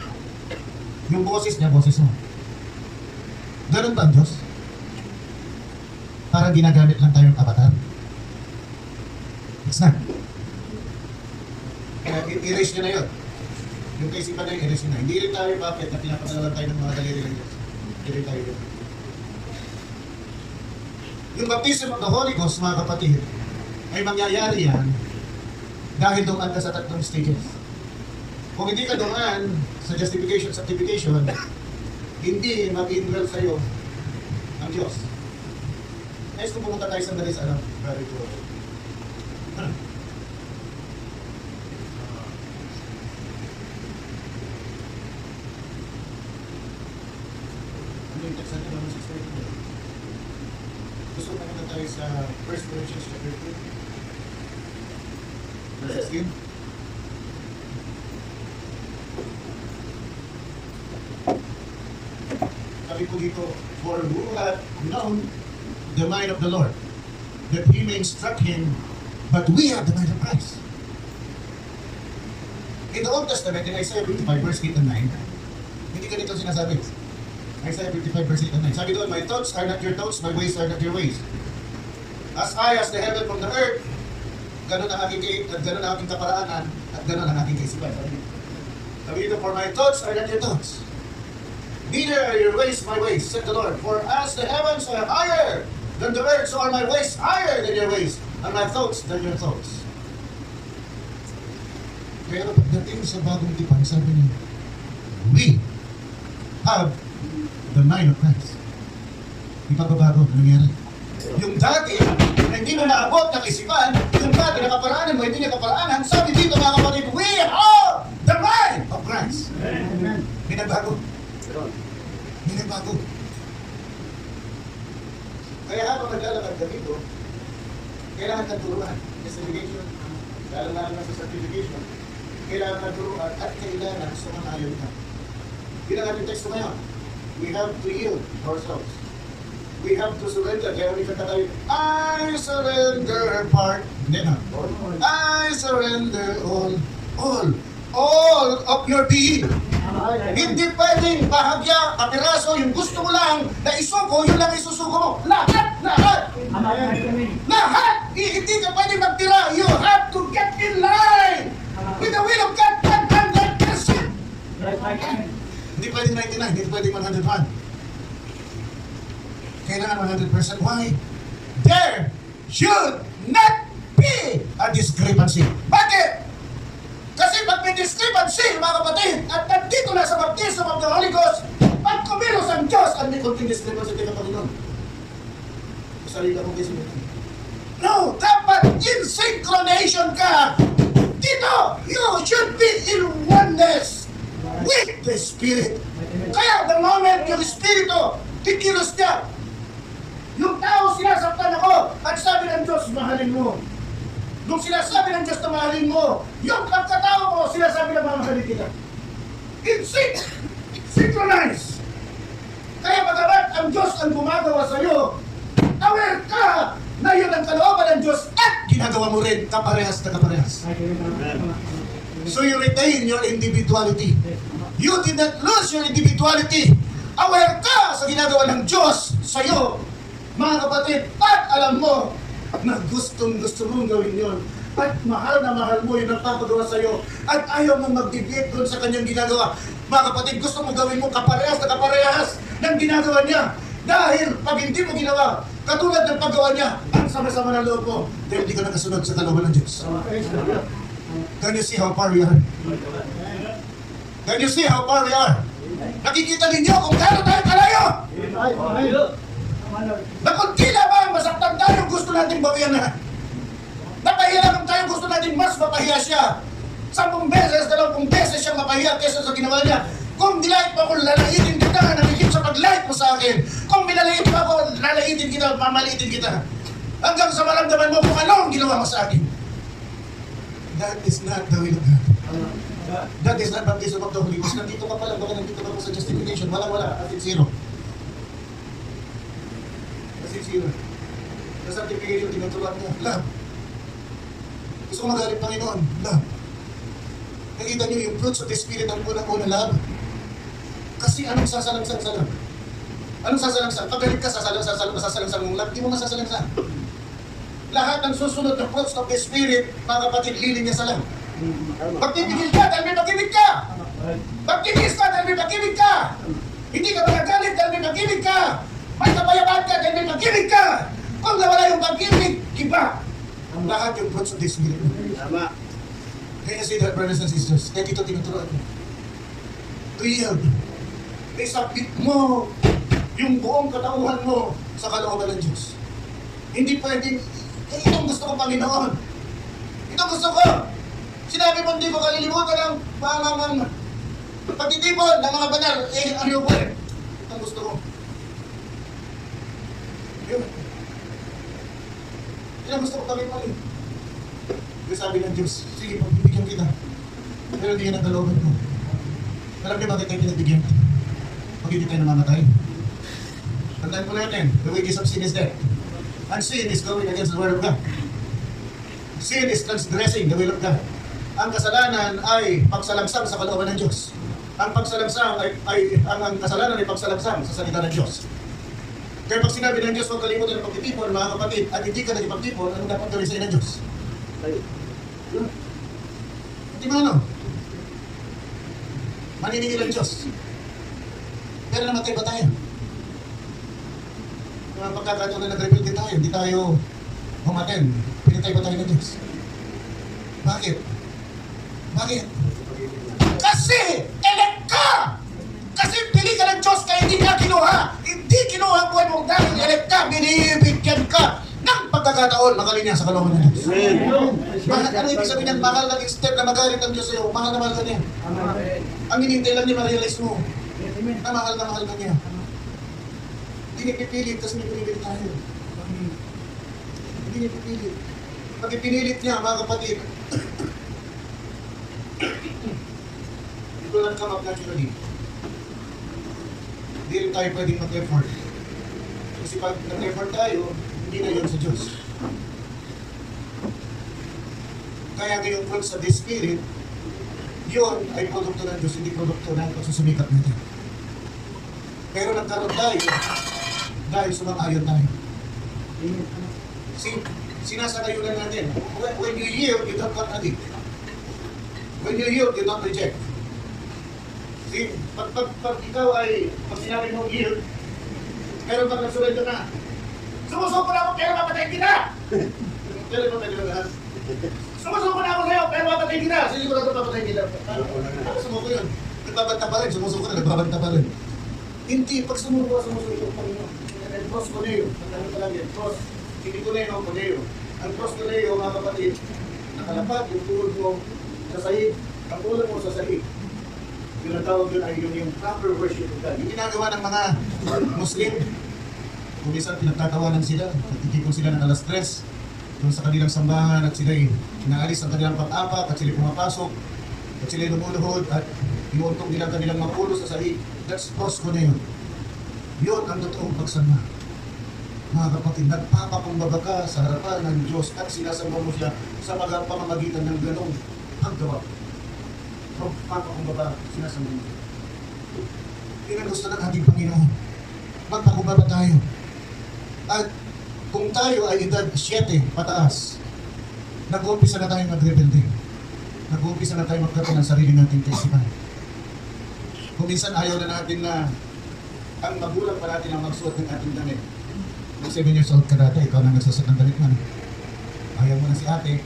Yung boses niya, boses mo. Ganun ba ang Diyos? Parang ginagamit lang tayong avatar. It's not. Kaya i-erase nyo na yun. Yung kaisipan na yung erase na. Hindi rin tayo puppet na pinapagalawan tayo ng mga daliri ng Diyos. Hindi rin tayo yun. Yung baptism of the Holy Ghost, mga kapatid, ay mangyayari yan dahil dumaan ka sa tatlong stages. Kung hindi ka dumaan sa justification, sanctification, hindi mag-indwell sa'yo ang Diyos. Next, kung pumunta tayo sandali sa ano, very good. Yung text natin, Romans 6:32. Gusto ko na tayo sa 1 Corinthians chapter 2. Verse 16. sabi ko dito, for who hath known the mind of the Lord, that he may instruct him, but we have the mind of Christ. In the Old Testament, in Isaiah 55 verse 8 and 9, hindi ganito sinasabi. Isaiah 55 verse 8 and 9. Sabi doon, my thoughts are not your thoughts, my ways are not your ways. As high as the heaven from the earth, ganun ang aking kaparaanan, at ganun ang aking kaisipan. Sabi dito, for my thoughts are not your thoughts. Neither are your ways my ways, said the Lord. For as the heavens are higher than the earth, so are my ways higher than your ways, and my thoughts than your thoughts. Pero pagdating sa bagong tipan, sabi niya, we have the mind of Christ. Di pagbabago, nangyari. Yung dati, na hindi mo naabot ng isipan, yung dati nakaparaanan mo, hindi nakaparaanan, sabi dito mga kapatid, we have the mind of Christ. Binabago. Binabago. Kaya habang naglalakad ka dito, kailangan kang turuan. Certification, lalo-lalo na sa certification, kailangan kang turuan at kailangan sumanayon ka. Bilang ating teksto ngayon, we have to yield ourselves. We have to surrender. Kaya ulit kanta tayo, I surrender part. Hindi na. I surrender all of your being. Hindi pwedeng bahagya, kapiraso, yung gusto mo lang na isuko, yun lang isusuko mo. Lahat! Hindi ka pwedeng magtira. You have to get in line with the will of God 100%. Hindi pwedeng 99, hindi pwedeng 101. Kailangan 100%. Why? There should not be a discrepancy. Bakit? Kasi pag may discrepancy, mga kapatid, at nandito na sa baptism of the Holy Ghost, pag kumilos ang Diyos, at may konting discrepancy kay Panginoon. Salita mo kasi no, dapat in synchronization ka. Dito, you should be in oneness with the Spirit. Kaya the moment yung Espiritu, tikilos niya, yung tao sinasaktan ako, at sabi ng Diyos, mahalin mo. Nung sinasabi ng Diyos na mahalin mo, yung pagkatao mo, sinasabi na mamahalin kita. In sync, synchronize. Kaya pagkabat ang Diyos ang gumagawa sa'yo, aware ka na yun ang kalooban ng Diyos at ginagawa mo rin kaparehas na kaparehas. So you retain your individuality. You did not lose your individuality. Aware ka sa ginagawa ng Diyos sa'yo, mga kapatid, at alam mo na gustong-gusto mong gawin yun. At mahal na mahal mo yung nagpapagawa sa'yo. At ayaw mong mag-deviate doon sa kanyang ginagawa. Mga kapatid, gusto mong gawin mo kaparehas na kaparehas ng ginagawa niya. Dahil pag hindi mo ginawa, katulad ng paggawa niya, ang sama-sama ng loob mo, dahil hindi ka nakasunod sa kalooban ng Diyos. Can you see how far we are? Can you see how far we are? Nakikita ninyo kung gano'n tayo kalayo? Na kung tila ba masaktan tayo, gusto natin bawian na. Napahiya lang tayo, gusto natin mas mapahiya siya. 10 beses, 20 beses siyang mapahiya kesa sa ginawa niya. Kung nilait mo ako, lalaitin kita, nakikip sa paglait mo sa akin. Kung minalait mo ako, lalaitin kita, mamalitin kita. Hanggang sa maramdaman mo kung ano ang ginawa mo sa akin. That is not the will of God. That is not baptism of the Holy Ghost. Nandito ka pa lang, baka nandito ka pa sa justification. Wala, at zero. Zero. Sa sanctification, tinuturuan mo, love. Gusto ko magalit Panginoon, love. Nakita niyo yung fruits of the Spirit ang unang-una, love. Kasi anong sasalangsang sa love? Anong sasalangsang? Pag galit ka, sasalangsang mong love, di mo masasalangsang. Lahat ng susunod ng fruits of the Spirit, mga kapatid, hiling niya sa love. Pagtipigil ka, dahil may pag-ibig ka. Pagtipigil ka, dahil may pag-ibig ka. Hindi ka magagalit, dahil may pag-ibig ka. May kapayapaan ka, dahil may pag-ibig ka. Kung nawala yung pag-ibig, iba. Lahat yung fruits of the Spirit. Tama. Can you see that, brothers and sisters? Kaya dito tinuturuan mo. To yield. Isabit mo yung buong katauhan mo sa kalooban ng Diyos. Hindi pwedeng, itong gusto ko, Panginoon. Itong gusto ko. Sinabi mo, hindi ko kalilimutan ng pagtitipon ng mga banal. Ano yung po eh? Itong gusto ko. Yun. Yan ang gusto ko kami mali. Yung sabi ng Diyos, sige, pagbibigyan kita. Pero hindi yan ang kalooban ko. Alam niyo bakit tayo pinagbigyan? Pag hindi tayo namamatay. Tandaan po natin, the wages of sin is death. And sin is going against the word of God. Sin is transgressing the will of God. Ang kasalanan ay pagsalangsang sa kalooban ng Diyos. Ang pagsalangsang ang kasalanan ay pagsalangsang sa salita ng Diyos. Kaya pag sinabi ng Diyos, huwag kalimutan ng pagtitipon, mga kapatid, at hindi ka nagpagtipon, ano dapat gawin sa ng Diyos? Di ba ano? Maniningil ang Diyos. Pero namatay ba tayo? Mga pagkakataon na nag-rebelde tayo, hindi tayo umaten. Pinatay ba tayo ng Diyos? Bakit? Bakit? Kasi elect ka! Kasi pili ka ng Diyos kaya hindi niya kinuha. Hindi kinuha ang buhay mong dahil elect ka. Binibigyan ka ng pagkakataon makalinya sa kalooban ng Diyos. Amen. Ano ibig sabihin yan? Mahal ng step na magalit ang Diyos sa'yo. Mahal na mahal ka niya. Ang hinintay lang niya ma-realize mo na mahal ka niya. Hindi niya pipilit kasi may pinilit tayo. Hindi niya pipilit. Pag ipinilit niya, mga kapatid, ito lang come up naturally. Hindi rin tayo pwedeng mag-effort. Kasi pag nag-effort tayo, hindi na yun sa Diyos. Kaya ngayong fruits of the Spirit, yun ay produkto ng Diyos, hindi produkto ng pagsusumikat natin. Pero nagkaroon tayo dahil sumang-ayon tayo. Sinasakayunan natin. When you yield, you don't contradict. When you yield, you don't reject. See, pag ikaw ay, pag sinabi mong yield, pero pag nagsurrender ka na, sumusuko na ako pero mapatayin kita! Pero mapatayin kita. Sumusuko na ako sa'yo pero mapatayin kita! Siguro na papatayin kita. Ako sumuko yun. Nagbabanta pa rin, sumusuko na, nagbabanta pa rin. Hindi, pag sumuko, sumusuko pa rin. Ang cross ko na yun. Ang pa lang yan, cross. Hindi ko na yun ako na yun. Ang cross ko na yun, mga kapatid, nakalapat yung tuhod mo sa sahig. Ang tulad mo sa sahig. Yung natawag yun ay yung proper worship of God. Yung ginagawa ng mga Muslim, kung minsan pinagtatawanan sila, nagtitipon sila ng alas 3 doon sa kanilang sambahan at sila'y inaalis ang kanilang pang-apak at sila'y pumapasok at sila'y lumuluhod at inuuntong nila kanilang mga ulo sa sahig. That's cross ko na yun. Yun ang totoong pagsama. Mga kapatid, nagpapakumbaba ka sa harapan ng Diyos at sinasamba mo siya sa pamamagitan ng ganong paggawa. Magpapakumbaba, sinasamba mo. Yun ang gusto ng ating Panginoon. Magpakumbaba tayo. At kung tayo ay edad 7 pataas, nag-uumpisa na tayo mag-rebelde. Nag-uumpisa na tayo magkaroon ng sarili nating kaisipan. Kung minsan ayaw na natin na ang magulang pa natin ang magsuot ng ating damit. Kung 7 years old ka dati, ikaw na nagsusuot ng damit man. Ayaw mo na si ate,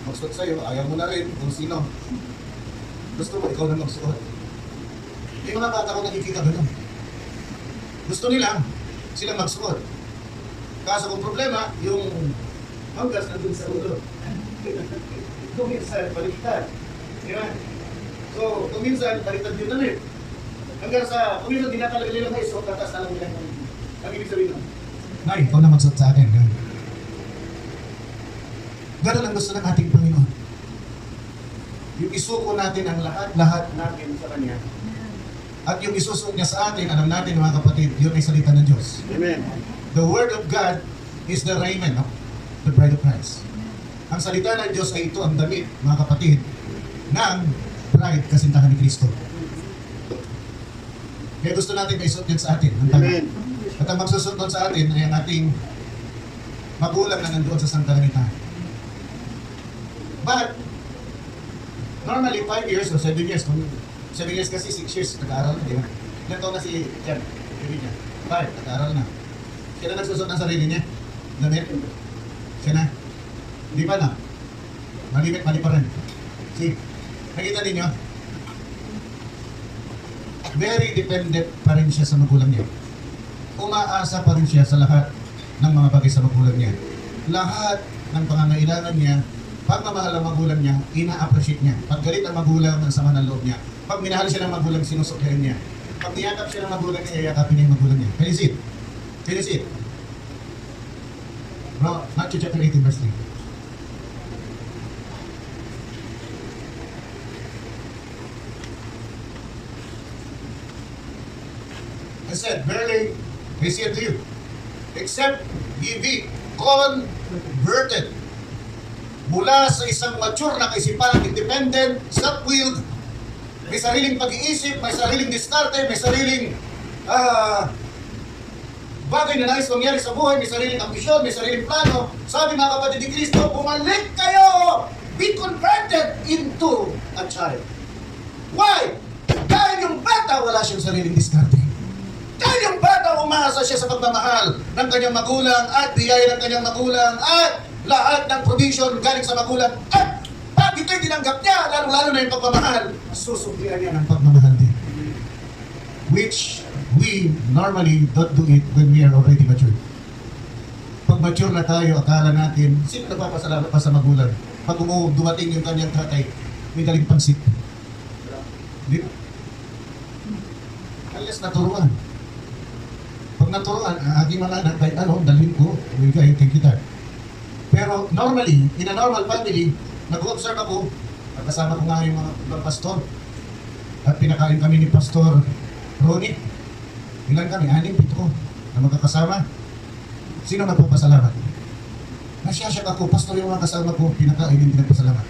magsuot sa'yo, ayaw mo na rin kung sino. Gusto mo, ikaw na magsuot. May mga bata ko nakikita gano'n. Gusto nila, silang magsuot. Kaso kung problema, yung hanggas na dun sa ulo. Kung minsan, baliktad. Diba? So, kung minsan, baliktad yun na rin. Hanggang sa, kung minsan, dinatalaga nilang may suot, tatas na lang nila. Ang ibig sabihin nun. Nay, ikaw na magsuot sa akin. Ganun ang gusto ng ating Panginoon. Yung isuko natin ang lahat natin sa Kanya. At yung isusuot niya sa atin, alam natin mga kapatid, yun ay salita ng Diyos. Amen. The Word of God is the raiment of the bride of Christ. Ang salita ng Diyos ay ito ang damit, mga kapatid, ng bride kasintahan ni Kristo. Kaya gusto natin may suot yan sa atin. Amen. At ang magsusuot doon sa atin ay ang ating magulang na nandoon sa sangkalangitan. But, normally 5 years or 7 years, 7 years kasi 6 years, nag-aaral na, di ba? Ilan taon na si Jan? Baby niya. 5, nag-aaral na. Siya na nagsusot ng sarili niya. Damit. Siya na. Di ba na? Mali pa rin. See? Nakita ninyo? Very dependent pa rin siya sa magulang niya. Umaasa pa rin siya sa lahat ng mga bagay sa magulang niya. Lahat ng pangangailangan niya, pagmamahal ang magulang niya, ina-appreciate niya. Pag galit ang magulang, ang sama ng loob niya. Pag minahal siya ng magulang, sinusuklihan niya. Pag niyakap siya ng magulang niya, yayakapin niya yung magulang niya. Can you see it? Can you see it? Bro, Matthew chapter 18, verse 3. I said, verily, I say to you, except ye be converted mula sa isang mature na kaisipan, independent, self-willed, may sariling pag-iisip, may sariling diskarte, may sariling bagay na nais mangyari sa buhay, may sariling ambisyon, may sariling plano. Sabi mga kapatid ni Kristo, bumalik kayo! Be converted into a child. Why? Dahil yung bata wala siyang sariling diskarte. Dahil yung bata umasa siya sa pagmamahal ng kanyang magulang at biyaya ng kanyang magulang at lahat ng provision galing sa magulang. At pag ito'y tinanggap niya, lalo-lalo na yung pagmamahal, susublihan niya ng pagmamahal din. Which we normally don't do it when we are already mature. Pag mature na tayo, akala natin, sino nagpapasalamat pa sa magulang? Pag dumating yung kanyang tatay, may daling pansit. Di ba? Unless naturuan. Pag naturuan, aking mga anak, kahit ano, dalhin ko, bigay, thank you, Dad. Pero normally, in a normal family, nag-observe ako, kasama ko nga yung mga ibang pastor, at pinakain kami ni Pastor Ronnie. Ilan kami? 6, 7 na magkakasama. Sino nagpapasalamat? Nasyasyak ako, pastor yung mga kasama ko, pinakain yung pinagpasalamat.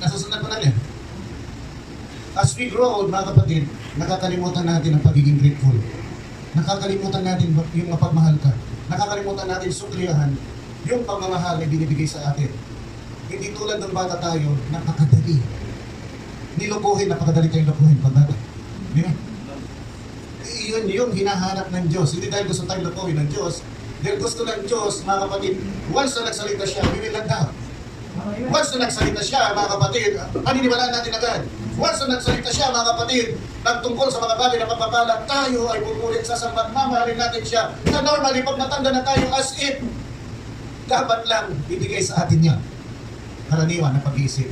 Nasusunod ko na niya. As we grow old, mga kapatid, nakakalimutan natin ang pagiging grateful. Nakakalimutan natin yung mapagmahal ka. Nakakalimutan natin sukliyahan yung pagmamahal na binibigay sa atin. Hindi tulad ng bata tayo, napakadali. Nilokohin, napakadali tayong lokohin pag bata. Di ba? Yun yung hinahanap ng Diyos. Hindi dahil gusto tayong lokohin ng Diyos. Dahil gusto ng Diyos, mga kapatid, once na nagsalita siya, we will let down. Once na nagsalita siya, mga kapatid, paniniwalaan natin agad. Once na nagsalita siya, mga kapatid, nagtungkol sa mga bagay na pagpapala, tayo ay pupulit sa sambat, mamahalin natin siya. Na normally, pag matanda na tayo, as if, dapat lang ibigay sa atin niya. Karaniwan na pag-iisip.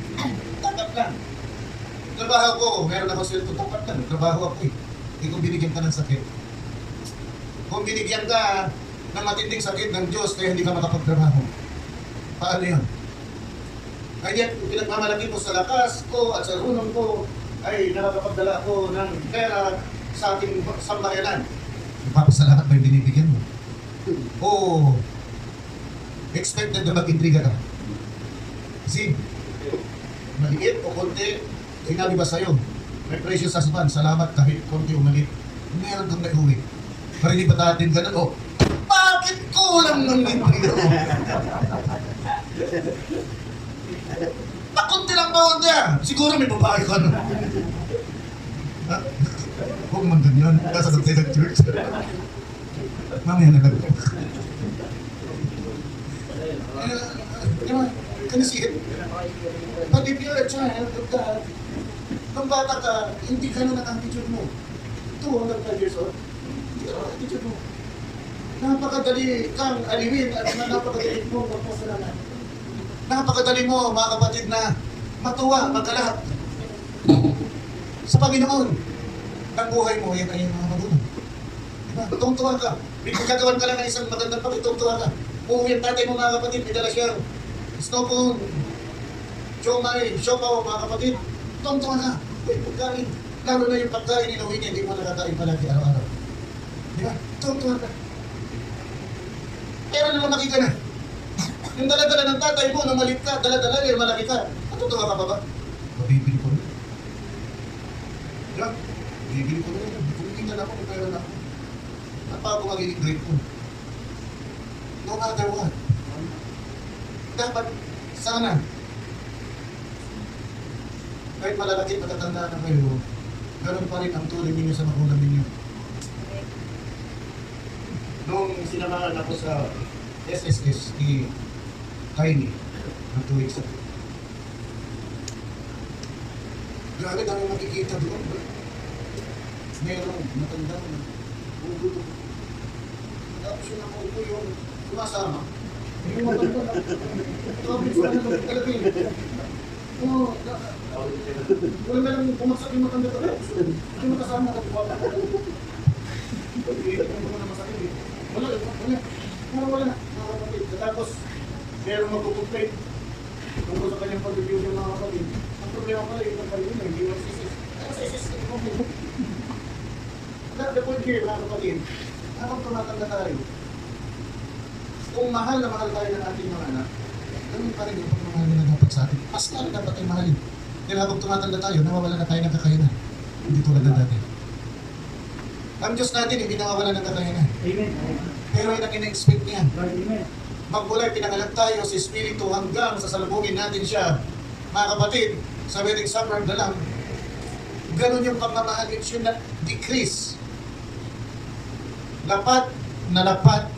Dapat lang. Trabaho ko, meron ako sweldo, dapat lang. Trabaho ako eh. Hindi kung binigyan ka ng sakit. Kung binigyan ka ng matinding sakit ng Diyos, kaya hindi ka makapagtrabaho. Paano yun? Kaya pinagmamalaki ko sa lakas ko at sa runong ko ay nakakapagdala ko ng pera sa ating sambayanan. Papasalamat ba yung binibigyan mo? O expected na mag-intriga ka? Kasi maliit o konti, sinabi ba sa'yo, may precious husband, salamat kahit konti o maliit, meron kang naiuwi. Pero hindi ba natin ganun? O, bakit kulang ng intriga mo? Pakunti lang bawal niya. Siguro may babae ka na. Ha? Huwag man ganyan. Kasagot tayo ng church. Mamaya na lang. Can you see it? But if you're a child of God, nung bata ka, hindi ka na attitude mo. 205 years old, hindi ka na attitude mo. Napakadali kang aliwin at napakadali mo magpasalamat. Napakadali mo, mga kapatid, na matuwa, magkalahap sa Panginoon. Ang buhay mo, yan ay yung mga magulang. Diba? Tungtuwa ka. Gagawan ka lang ng isang magandang pagkain, tungtuwa ka. Uuwi ang tatay mo, mga kapatid, may dala siyang snow cone, siomay, siopaw, mga kapatid. Tungtuwa ka. Uy, pagkain. Lalo na yung pagkain, inuwi niya, hindi mo nakakain palagi araw-araw. Diba? Tungtuwa ka. Pero naman makita na. Yung dala-dala ng tatay mo, nung malit ka, dala-dala niya, malaki ka. Matutuwa ka pa ba? Mabibili ko na. Diba? Bibili ko na yun. Kung hindi na ako, kung pera na ako. At pa ako magiging grateful. No matter what. Dapat, sana, kahit malalaki, matatanda na kayo, ganun pa rin ang tuloy ninyo sa magulang ninyo. Nung sinamahan ako sa SSS ni Tiny, ng 2 weeks ago. Grabe dami makikita doon. Merong matanda na ulo. Tapos yun ako ito yung sumasama. Yung matanda na. Tapos yun ako talaga yun. Wala na lang pumaksak yung matanda ka. Yung makasama ka. Wala na. Tapos, merong magkukumplate tungkol sa kanyang pag-review ng mga kapatid. Ang problema pala yung pag-review na hindi mo sisis. Ano sa sisis? The point here, mga kapatid, habang tumatanda tayo, kung mahal na mahal tayo ng ating mga anak, ganun pa rin yung pagmamahal nila dapat sa atin. Mas lalo dapat tayo mahalin. Dahil habang tumatanda tayo, nawawala na tayo ng kakayanan. Hindi tulad ng dati. Ang Diyos natin, hindi nawawala ng kakayanan. Amen. Pero yun ang ina-expect niya. Lord, amen. Magmula'y pinangalan tayo sa Espiritu hanggang sa salubungin natin siya. Mga kapatid, sa wedding supper na lang, ganun yung pagmamahal. It should not decrease. Lapat na lapat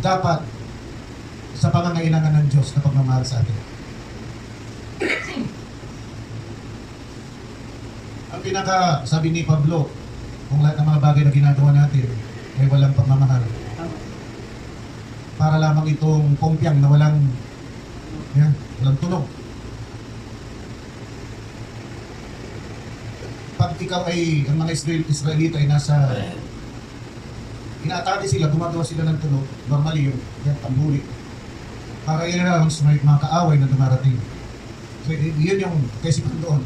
dapat sa pangangailangan ng Diyos na pagmamahal sa atin. Ang pinaka, sabi ni Pablo, kung lahat ng mga bagay na ginagawa natin ay walang pagmamahal. Tama. Para lamang itong pompiang na walang walang tunog. Pag ikaw ay, ang mga Israelita ay nasa, inaatake sila, gumagawa sila ng tunog, normally yung tambuli. Para yun na lang sa mga kaaway na dumarating. So yun yung kaisipan doon.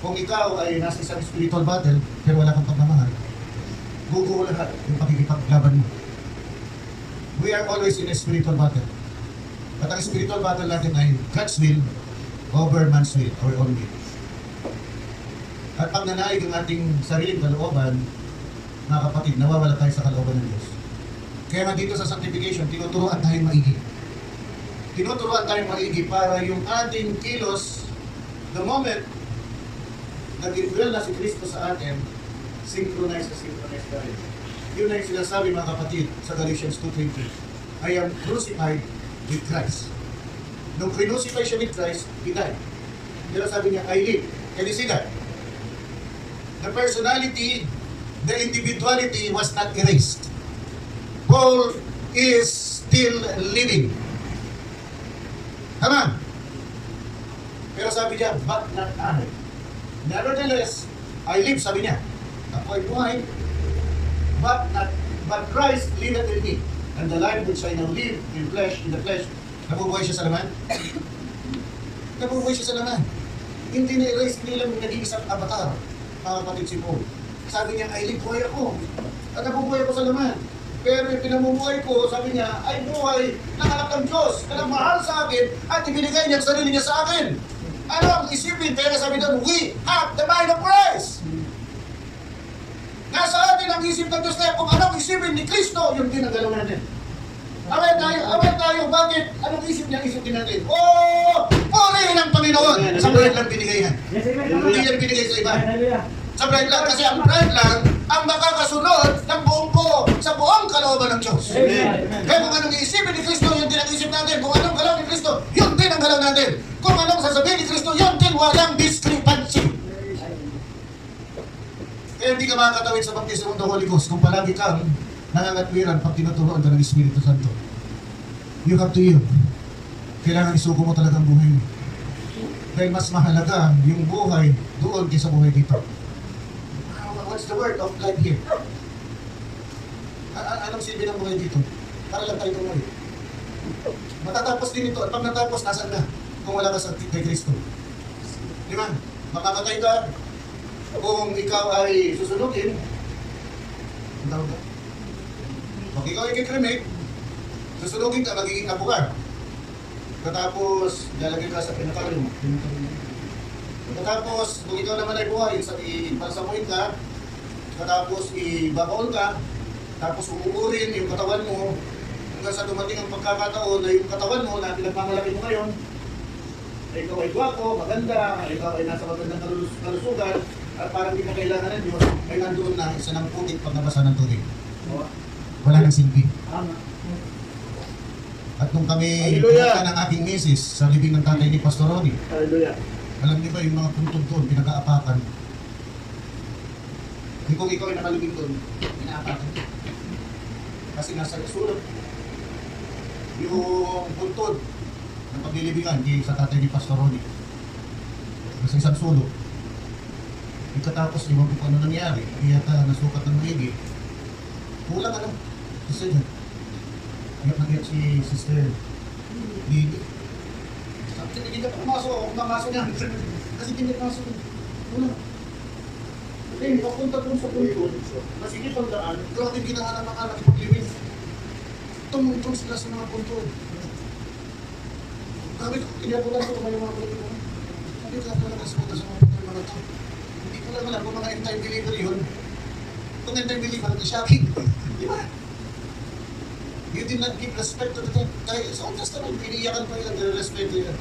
Kung ikaw ay nasa isang spiritual battle, pero wala kang pagmamahal, gugulo lahat yung pakikipaglaban mo. We are always in a spiritual battle. At ang spiritual battle natin ay God's will over man's will or own will. At pag nanaig ang ating sariling kalooban, mga kapatid, nawawala tayo sa kalooban ng Diyos. Kaya nga dito sa sanctification, tinuturuan tayong maigi. Tinuturuan tayong maigi para yung ating kilos, the moment nag-indwell na si Kristo sa atin, synchronize tayo. Yun na yung sinasabi mga kapatid sa Galatians 2:20. I am crucified with Christ. Nung crucify siya with Christ, he died. Pero sabi niya, I live. Can you see that? The personality, the individuality was not erased. Paul is still living. Tama? Pero sabi niya, but not I. Nevertheless, I live, sabi niya. Ako ay buhay, but Christ liveth in me. And the life which I now live in the flesh, nabubuhay siya sa laman? Nabubuhay siya sa laman. Hindi na-erase, hindi lang naging isang avatar, mga kapatid si Paul. Sabi niya, ay live, buhay ako. At nabubuhay ako sa laman. Pero yung pinamumuhay ko, sabi niya, ay buhay ng anak ng Diyos na nagmahal sa akin at ibinigay niya ang sarili niya sa akin. Ano ang isipin? Kaya sabi doon, we have the mind of Christ. Nasa atin ang isip ng Diyos kaya kung anong isipin ni Kristo, yung ginagalaw natin. Away tayo, bakit? Anong isip niya, isipin natin? Oh, purihin ang Panginoon! Sa bread lang binigay yan. Yes, amen. Hindi yan binigay sa iba. Hallelujah. Sa bread lang, kasi ang bread lang ang makakasunod ng buong buo sa buong kalooban ng Diyos. Amen. Kaya kung anong iisipin ni Kristo, yun din ang isip natin. Kung anong galaw ni Kristo, yun din ang galaw natin. Kung anong sasabihin ni Kristo, yun din walang discrepancy. Kaya hindi ka makakatawid sa baptismo ng Holy Ghost kung palagi kang nangangatwiran pag tinuturoan ka ng Espiritu Santo. You have to yield. Kailangan isuko mo talagang buhay mo. Dahil mas mahalaga yung buhay doon kaysa buhay dito. What's the word of life here? Anong silbi ng buhay dito? Para lang tayo tumuloy. Matatapos din ito. At pag natapos, nasan na? Kung wala ka sa kay Kristo. Di ba? Makakatay ka. Kung ikaw ay susunugin, ang tawag ka? Kung ikaw ay kikremate, susunugin ka, magiging abogad. Katapos, lalagay ka sa pinakarin mo. Katapos, kung ikaw naman ay buhay, ipasamuin ka, katapos ibabaon ka, tapos uuurin yung katawan mo, hanggang sa dumating ang pagkakataon na yung katawan mo na pinagmamalaki mo ngayon, ay ikaw ay gwapo, maganda, ikaw ay nasa magandang kalusugan, at parang hindi ka kailangan ng Diyos, ay nandoon na isa ng putik pag nabasa ng tubig. Wala nang silbi. Tama. At nung kami Hallelujah. pumunta ng aking misis sa libing ng tatay ni Pastor Ronnie, Hallelujah. alam niyo ba yung mga puntod doon, pinag-aapakan? Kung ikaw ay nakalibing doon, pinaapakan. Kasi nasa sulot. Yung puntod ng paglilibingan sa tatay ni Pastor Ronnie. Nasa isang sulot. Pagkatapos, di ba kung ano nangyari, yata nasukat ng maigi. Kulang ano? Kasi yun. Nag-iyak si Sister Lily. Sabi niya, hindi ka pumasok. Kung namasok niya. Kasi hindi pumasok. Kulang. Okay, papunta dun sa puntod. Sige pang daan, grabe kinaanak ng anak ipagliwin. Tumutong sila sa mga punto. Grabe ko, kinabulan ko may mga punto. Hindi ka talaga sa punto sa mga to. Hindi ko lang alam kung mga end-time believer yun. Kung end-time believer, shocking. Di ba? You did not give respect to the time. Kahit sa Old Testament, piniyakan pa yun, nire-respeto yan.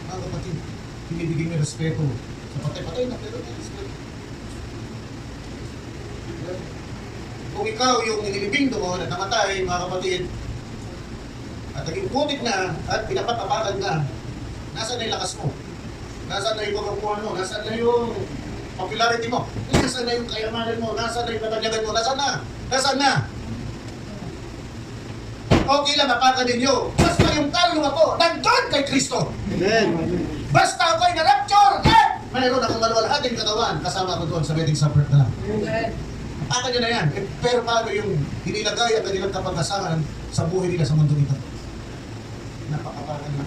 Mga kapatid, binibigay may respeto. Sa patay-patay na, pero may respeto. Kung ikaw yung nililibing doon at namatay, mga kapatid, at naging putik na at pinapatapakan na, nasaan na yung lakas mo? Nasaan na yung pagkakuhan mo? Nasaan na yung popularity mo? Nasaan na yung kayamanan mo? Nasaan na yung katanyagan mo? Nasaan na? Nasaan na? Okay lang, mapakan ninyo. Basta yung kaluluwa ko, nandun kay Kristo. Amen. Basta ako'y na-rapture, mayroon akong maluwalhating katawan. Kasama ko doon sa wedding supper na lang. Mapakan nyo na yan. Pero paano yung inilagay ang kanilang kapag-asahan sa buhay nila sa mundo nito? Napakapakan na.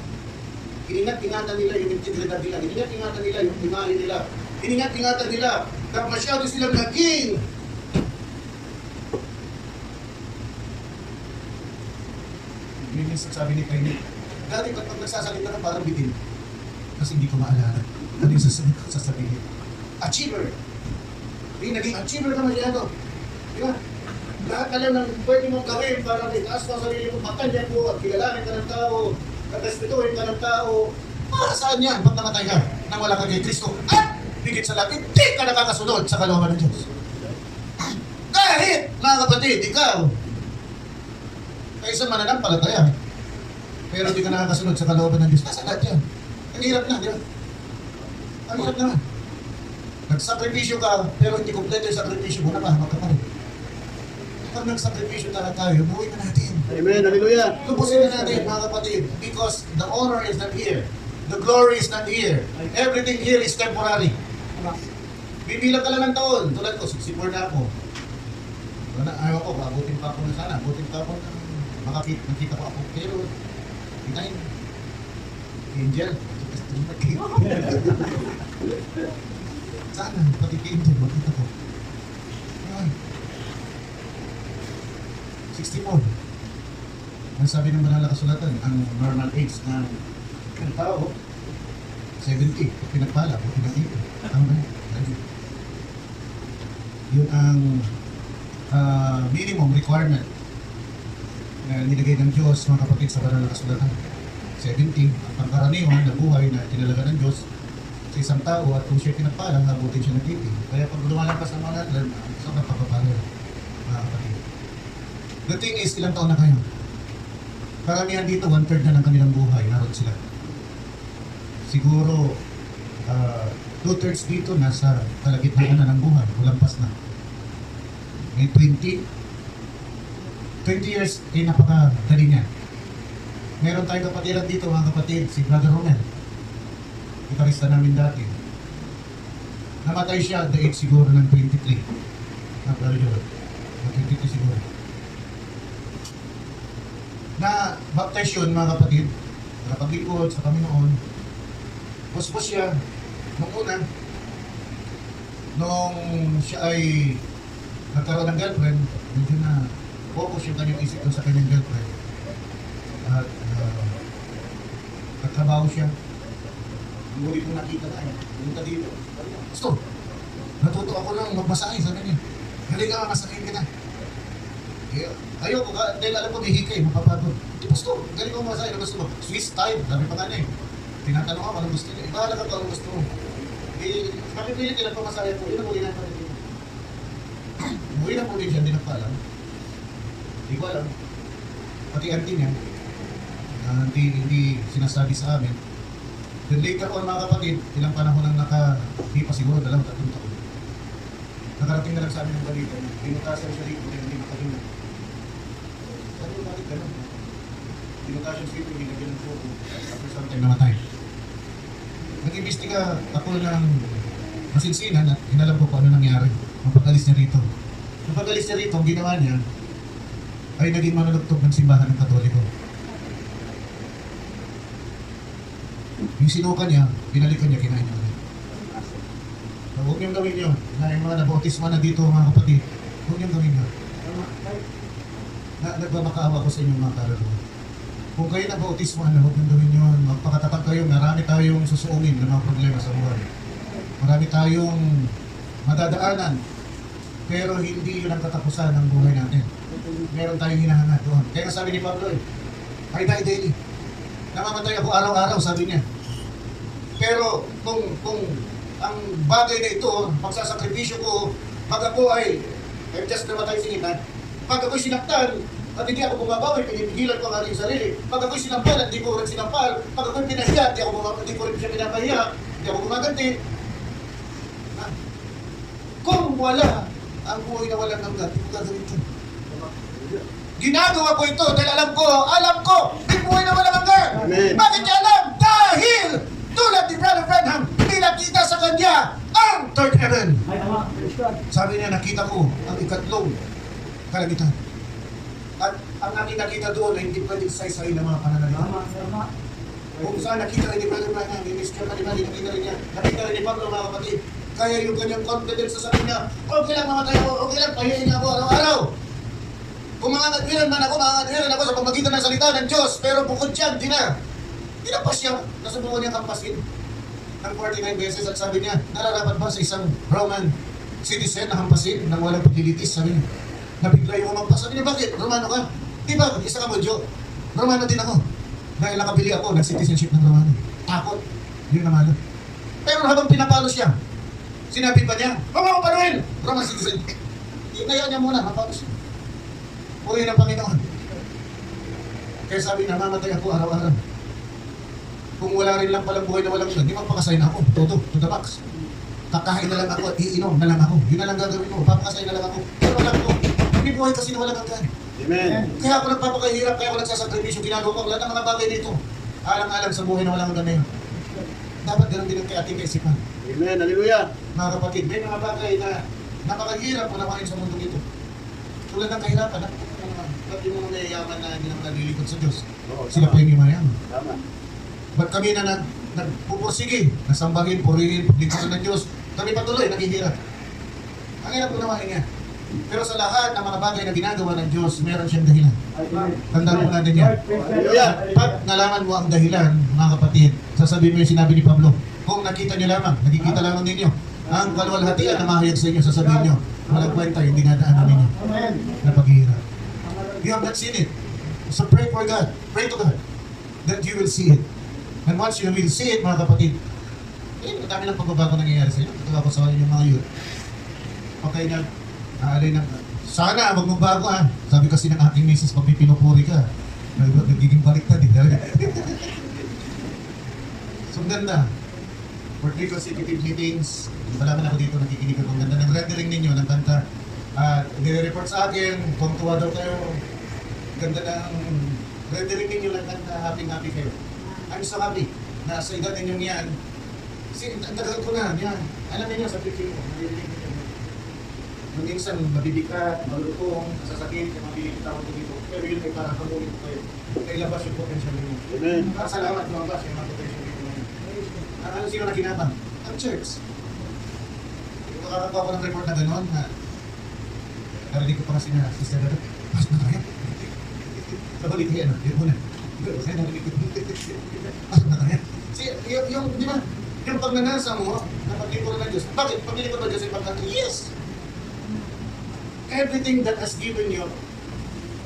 Iningat-ingatan nila yung integridad nila. Iningat-ingatan nila yung imahe nila. Iningat-ingatan nila na masyado silang naging minsan sabi ni Kaini, dati pag nagsasalita ka parang bitin. Kasi hindi ko maalala. Ano yung sasabihin? Achiever. Hindi, naging achiever ka masyado. Di ba? Lahat ka lang ng pwede mong gawin para itaas mo ang sarili mo, matanya mo, at kilalanin ka ng tao, karespetuhin ka ng tao. Para saan yan? Pag namatay ka, nang wala ka kay Kristo. At higit sa lahat, hindi ka nakakasunod sa kalooban ng Diyos. Kahit, mga kapatid, ikaw, kaysa mananampalataya, pero di ka nakakasunod sa kalooban ng Diyos. Nasa lahat yan. Ang hirap na, di ba? Ang hirap naman. Nagsakripisyo ka, pero hindi kompleto yung sakripisyo mo, napahamak ka pa rin. Pag nagsakripisyo talaga tayo, buhay na natin. Amen. Hallelujah. Lubusin na natin, mga kapatid, because the honor is not here. The glory is not here. Everything here is temporary. Bibilang ka lang ng taon. Tulad ko, 64 na ako. Ayaw ko, abutin pa ako na sana. Abutin pa ako na makita ko ako. Pero, hintayin. Angel. Sana, pati kay Angel, makita ko. Ay. 64. Ang sabi ng banal na kasulatan, ang normal age ng tao, 70. Pinagpala, buti ng 80. Tama ba? Yun ang minimum requirement na nilagay ng Diyos, mga kapatid, sa banal na kasulatan. 70, ang pangkaraniwan na buhay na tinalaga ng Diyos sa isang tao, at kung siya pinagpalang, nabutin siya ng 80. Kaya pag lumalampas ng mga atlan, saan ka papapalo, mga kapatid? The thing is, ilang taon na kayo? Karamihan dito, 1/3 na ng kanilang buhay, naroon sila. Siguro, 2/3 dito nasa kalagitnaan na ng buhay, kulampas na. May 20 years, napakadali niya. Meron tayong kapatiran dito, mga kapatid, si Brother Romel. Gitarista namin dati. Namatay siya at the age siguro ng 23. Brother Joel. 23 siguro. Na baptize yun, mga kapatid. Nakapaglikod sa Panginoon. Puspos siya. Nung una, nung siya ay nagkaroon ng girlfriend, medyo na focus yung kanyang isip sa kanyang girlfriend. At nagtrabaho siya. Ang muli kong nakita na ay, pumunta dito. Gusto, natuto ako lang magmasahe sa kanya. Halika ka, masahin ka na. Ayoko ka, dahil alam ko may hikay, mapapagod. Gusto, galing ko masahe na gusto mo. Swiss time, dami pa nga na eh. Tinatanong ako, anong gusto niya? Ibahala ka pa, anong gusto mo? Kami pilit, ilan pa masahe ko, yun ang muli na pa rin. Muli na muli siya, hindi na pa alam. Hindi ko alam. Pati auntie niya, hindi sinasabi sa amin. Then later on, mga kapatid, ilang panahon ang hindi pa siguro, 2-3 taon. Nakarating na lang sa amin ng balita, pinutasan siya rito, hindi makahinga. Sabi ko, bakit gano'n? Pinutasan siya rito, hindi ng photo. After some time, namatay. Nag-imbestiga ako ng masinsinan at hinalam ko kung ano nangyari. Ang pag-alis niya rito. Ang pag-alis niya rito, ang ginawa niya, ay naging manunugtog ng simbahan ng Katoliko. Yung sinuka niya, binalikan niya, kinain niya. Huwag niyong gawin yun. Na yung mga nabautismo na dito mga kapatid. Huwag niyong gawin yun. Nagmamakaawa ko sa inyong mga kaluluwa. Kung kayo nabautismo na, huwag niyong gawin yun. Magpakatatag kayo. Marami tayong susuungin ng mga problema sa buhay. Marami tayong madadaanan. Pero hindi yun ang katapusan ng buhay natin. Meron tayong hinahangat doon. Kaya sabi ni Pablo I die daily. Namamatay ako araw-araw, sabi niya. Pero kung ang bagay na ito, magsasakripisyo ko, pag ako I'm just dramatizing it, ha? Pag ako'y sinaktan, at hindi ako bumabawi, pinipigilan ko ang aking sarili. Pag ako'y sinampal, at hindi ko rin sinampal. Pag ako'y pinahiya, hindi ko rin siya pinapahiya. Hindi ako gumaganti. Ha? Kung wala ang buhay na walang hanggan, hindi ko gagawin ito. Ginagawa ko ito dahil alam ko, may buhay na walang hanggan. Amen. Bakit niya alam? Dahil tulad ni Brother Branham, pinakita sa kanya ang third heaven. Sabi niya, nakita ko ang ikatlong kalangitan. At ang aking nakita doon ay hindi pwedeng saysay ng mga pananalaman. Kung saan nakita rin ni Brother Branham, ni Mr. Malimali, nakita rin niya, nakita rin ni Pablo mga kapatid. Kaya yung kanyang confidence sa sabi niya, okay lang mamatay ako, okay lang, pahihin ako araw-araw. Kung mga nagwiran man ako, sa pamagitan ng salita ng Diyos, pero bukod dyan, di na. Tinampas siya, nasubukan niya kampasin ng 49 beses at sabi niya, nararapat ba sa isang Roman citizen na hampasin nang walang paglilitis? Sabi niya, nabigla yung umampas. Sabi niya, bakit? Romano ka? Di ba? Isa ka mo, Diyo. Romano din ako. Dahil nakabili ako ng citizenship ng Romano. Takot. Yun naman. Pero habang pinapalo siya, sinabi ba niya, huwag ako panuhin! Roman citizen. Hinayaan niya muna, mapalo siya. Purihin ang Panginoon. Kaya sabi, namamatay ako araw-araw. Kung wala rin lang palang buhay na walang yun, di magpakasay na ako. Todo, to the max. Kakain na lang ako at iinom na lang ako. Yun na lang gagawin mo. Papakasay na lang ako. Pero lang ako. Hindi buhay kasi na walang hanggan. Amen. Kaya ako nagpapakahirap, kaya ako nagsasakripisyo, ginagawa ko lahat ng mga bagay dito. Alang-alang sa buhay na walang hanggan na yun. Dapat ganun din ang ating kaisipan. Amen. Hallelujah. Mga kapatid, may mga bagay na napakahirap unawain sa mundo ito. Tulad ng kahirapan, ba't yung mga mayayaman na hindi naman naglilingkod sa Diyos? Oo, Sila pa yung mayayaman. Tama. Ba't kami na nagpupursige, nasambahin, purihin, paglingkuran ng Diyos, kami patuloy, naghihirap. Ang hirap unawain niya. Pero sa lahat ng mga bagay na ginagawa ng Diyos, meron siyang dahilan. Tandaan mo natin yan. Hallelujah. Pag nalaman mo ang dahilan, mga kapatid, sasabihin mo yung sinabi ni Pablo, kung nakita niyo lamang, nakikita lamang ninyo, ang kaluwalhatian na mahayag sa inyo, sasabihin niyo, walang kwenta yung dinadaanan ninyo na paghihirap. You have not seen it. So pray for God. Pray to God that you will see it. And once you will see it, mga kapatid, madami ng pagbabago nangyayari sa inyo. Ito ako sa inyong mga youth. Okay na, sana wag mong bago ha. Sabi kasi ng aking misis, pag may pinupuri ka, nagiging baliktad eh. So ganda. For consecutive meetings, malaman ako dito, nakikinig ako. Ang ganda ng rendering ninyo ng kanta. Nire-report sa akin, kung tuwa daw kayo, ganda ng rendering ninyo ng kanta, happy kayo. I'm so happy na sa edad ninyong yan, kasi ang tagal ko na, yan. Alam niyo sa picture ko, naririnig niyo. Nung minsan, mabibigat, malutong, nasasakit, mabilit ako dito. Pero yun ay parang pag-ulit ko kayo. Kailabas yung potential ninyo. Amen. Salamat lumabas yung mga potential dito ngayon. Ano sino na kinabang? Ang church. Nakakakuha ko ng report na gano'n na narinig ko pa kasi na sister na pasok na tayo. Kabalit yan, yun muna. Kasi narinig ko. Pasok na tayo. Yung, di ba? Yung pagnanasa mo, na paglingkuran ng Diyos. Bakit? Paglingkuran ng Diyos ay pagkanta. Yes! Everything that has given you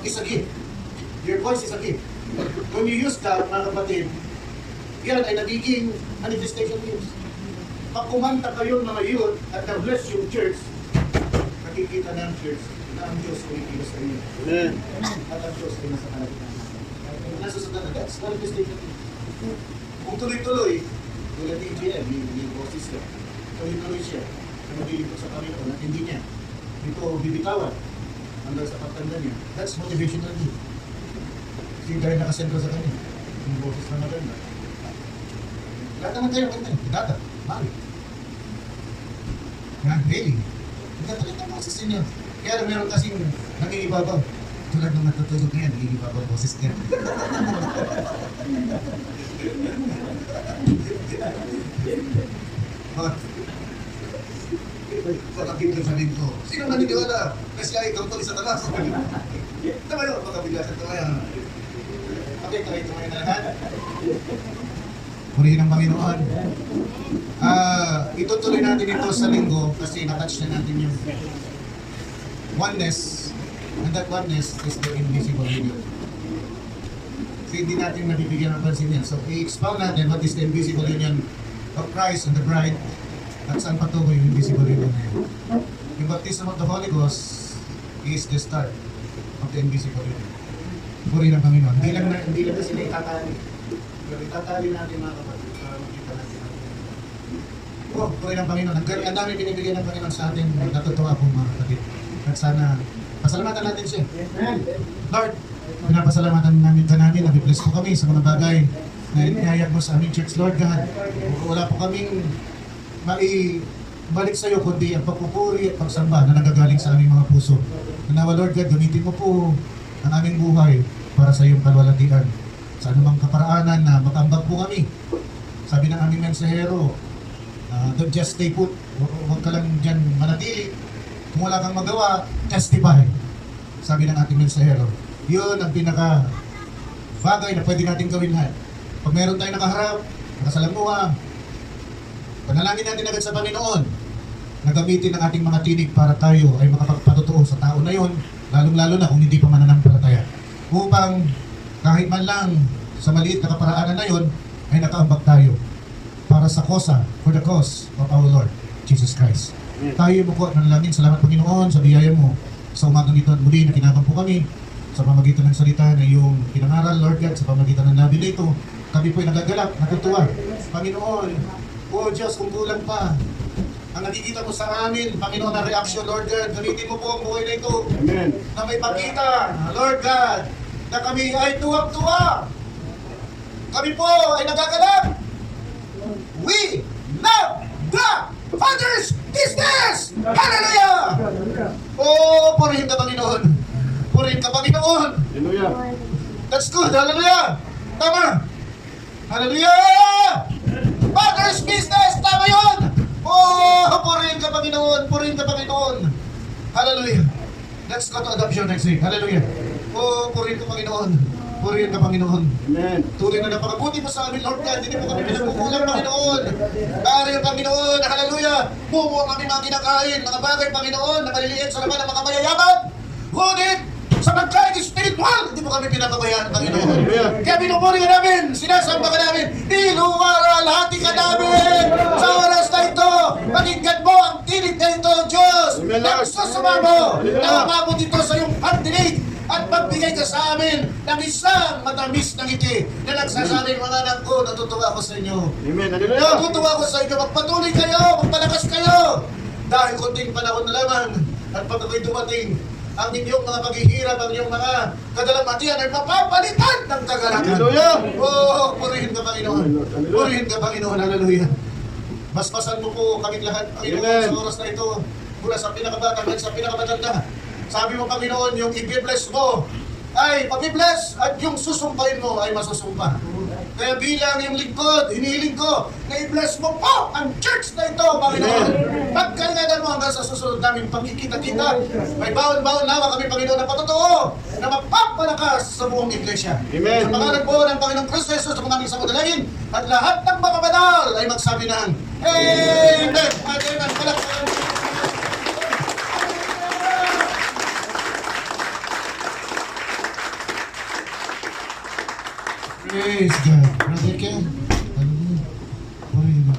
is a gift. Your voice is a gift. When you use that, mga kapatid, yan ay nagiging manifestation gifts. Pag kumanta kayo mga youth at na-bless yung church, nakikita na ang church na ang Diyos ay ikilos sa inyo. Amen. At ang Diyos ay nasa kalagitan. Nasa sa kalagitan, that's manifestation gift. Kung tuloy-tuloy, tulad ni EGM, yung boses niya, tuloy-tuloy siya, na maglilingkod sa Panginoon at hindi niya ito bibitawan hanggang sa pagtanda niya. That's motivational gift. Kasi dahil nakasentro sa kanya, yung boses na maganda. Lahat naman tayo maganda. Data, mali. Nga, really. Nagkatalit ang boses ninyo. Kaya lang meron kasing nangingibabaw. Tulad ng natutulog niya, nangingibabaw ang boses niya. Pagkakita sa lingko. Sino naniniwala na siya ay tuloy sa talas? Tama yun, pagkabigasan ito kaya. Okay, ito ngayon na lahat. Purihin ang Panginoon. Itutuloy natin ito sa linggo kasi natouch na natin yung oneness. And that oneness is the invisible union. So hindi natin nabibigyan ng pansin yan. So i-expound natin what is the invisible union of Christ and the bride at saan patuloy yung invisible union na yun. Yung baptism of the Holy Ghost is the start of the invisible union. Purihin ang Panginoon. Hindi lang kasi itatali. Pero itatali natin mga kapatid para makita natin. Purihin ang Panginoon. Ang dami binibigyan ng Panginoon sa atin. Natutuwa po mga kapatid. At sana pasalamatan natin siya. Lord, pinapasalamatan namin ka namin. Nabibless po kami sa mga bagay na inihayag mo sa aming church, Lord God. Wala po kaming maibalik sa iyo kundi ang pagpupuri at pagsamba na nagagaling sa aming mga puso. Nawa, Lord God, gamitin mo po ang aming buhay para sa iyong kalwalatian. Sa anumang kaparaanan na matambag po kami. Sabi ng aming mensahero, don't just stay put. Huwag ka lang dyan manatili. Kung wala kang magawa, testify. Sabi ng ating mensahero. Yun ang pinaka bagay na pwede natin gawin lahat. Pag meron tayong nakaharap, nakasalamuha, panalangin natin agad sa Panginoon na gamitin ang ating mga tinig para tayo ay makapagpatotoo sa tao na yun, lalong-lalo na kung hindi pa mananampalataya. Upang kahit man lang sa maliit na kaparaanan na yun, ay nakaambag tayo para sa kosa, for the cause of our Lord, Jesus Christ. Tayo mo po at manalangin. Salamat Panginoon sa biyaya mo sa umagang ito at muli na kinabang po kami sa pamagitan ng salita na iyong pinangaral, Lord God, sa pamagitan ng labi nito. Kami po ay nagagalak, natutuwa. Panginoon, o Diyos, kung kulang pa, ang nakikita mo sa amin, Panginoon, na reaction, Lord God, gamitin mo po ang buhay na ito. Amen. Na may pakita, Lord God, na kami ay tuwag-tuwa. Kami po ay nagagalak. We love the Father's business! Hallelujah! Oh, purihin ka, Panginoon. Purihin ka, Panginoon. Hallelujah. That's good. Hallelujah! Tama! Hallelujah! Father's business! Tama yun! Oh, purihin ka, Panginoon. Purihin ka, Panginoon. Hallelujah! Let's go to adoption next week. Hallelujah! Oh, purihin ka, Panginoon. Purihin ka, Panginoon. Amen. Tuloy na napakabuti mo sa amin, Lord God. Hindi mo kami pinagkukulang, Panginoon. Dari yung Panginoon, hallelujah. Bumo ang aming mga kinakain, mga bagay, Panginoon, na maliliit sa laman ng mga mayayaman. Ngunit, sa pagkain spiritual, hindi mo kami pinapabayaan, Panginoon. Hallelujah. Kaya pinupuri ka namin, sinasamba ka namin, inuwaralhati ka namin sa oras na ito. Pakinggan mo ang tinig na ito, Diyos. Amen, Na Lord. susuma mo, Hallelujah. na umabot ito sa iyong pandinig at magbigay ka sa amin ng isang matamis na ngiti na nagsasabing, mga anak ko, natutuwa ako sa inyo. Amen. Hallelujah. Natutuwa ako sa inyo, magpatuloy kayo, magpalakas kayo. Dahil kunting panahon na lamang at pag ako'y dumating, ang inyong mga paghihirap, ang inyong mga kadalamatian ay mapapalitan ng kagalakan. Hallelujah. Oh, purihin ka, Panginoon. Purihin ka, Panginoon. Hallelujah. Basbasan mo po kaming lahat, Panginoon, Amen. sa oras na ito, mula sa pinakabata hanggang sa pinakamatanda. Sabi mo, Panginoon, yung i-bless mo ay pabibless at yung susumpahin mo ay masusumpa. Kaya bilang yung lingkod, hinihiling ko na i-bless mo po ang church na ito, Panginoon. Pagkalingadan mo hanggang sa susunod namin pagkikita-kita, may baon-baon nawa kami, Panginoon, na patotoo na mapapalakas sa buong iglesia. Amen. Sa pangalan po ng Panginoong Kristo Jesus, sa mga isang madalangin, at lahat ng mga banal ay magsabi ng Amen! Amen! Palakpakan. Praise God. Brother Ken. Hallelujah. Purihin mo.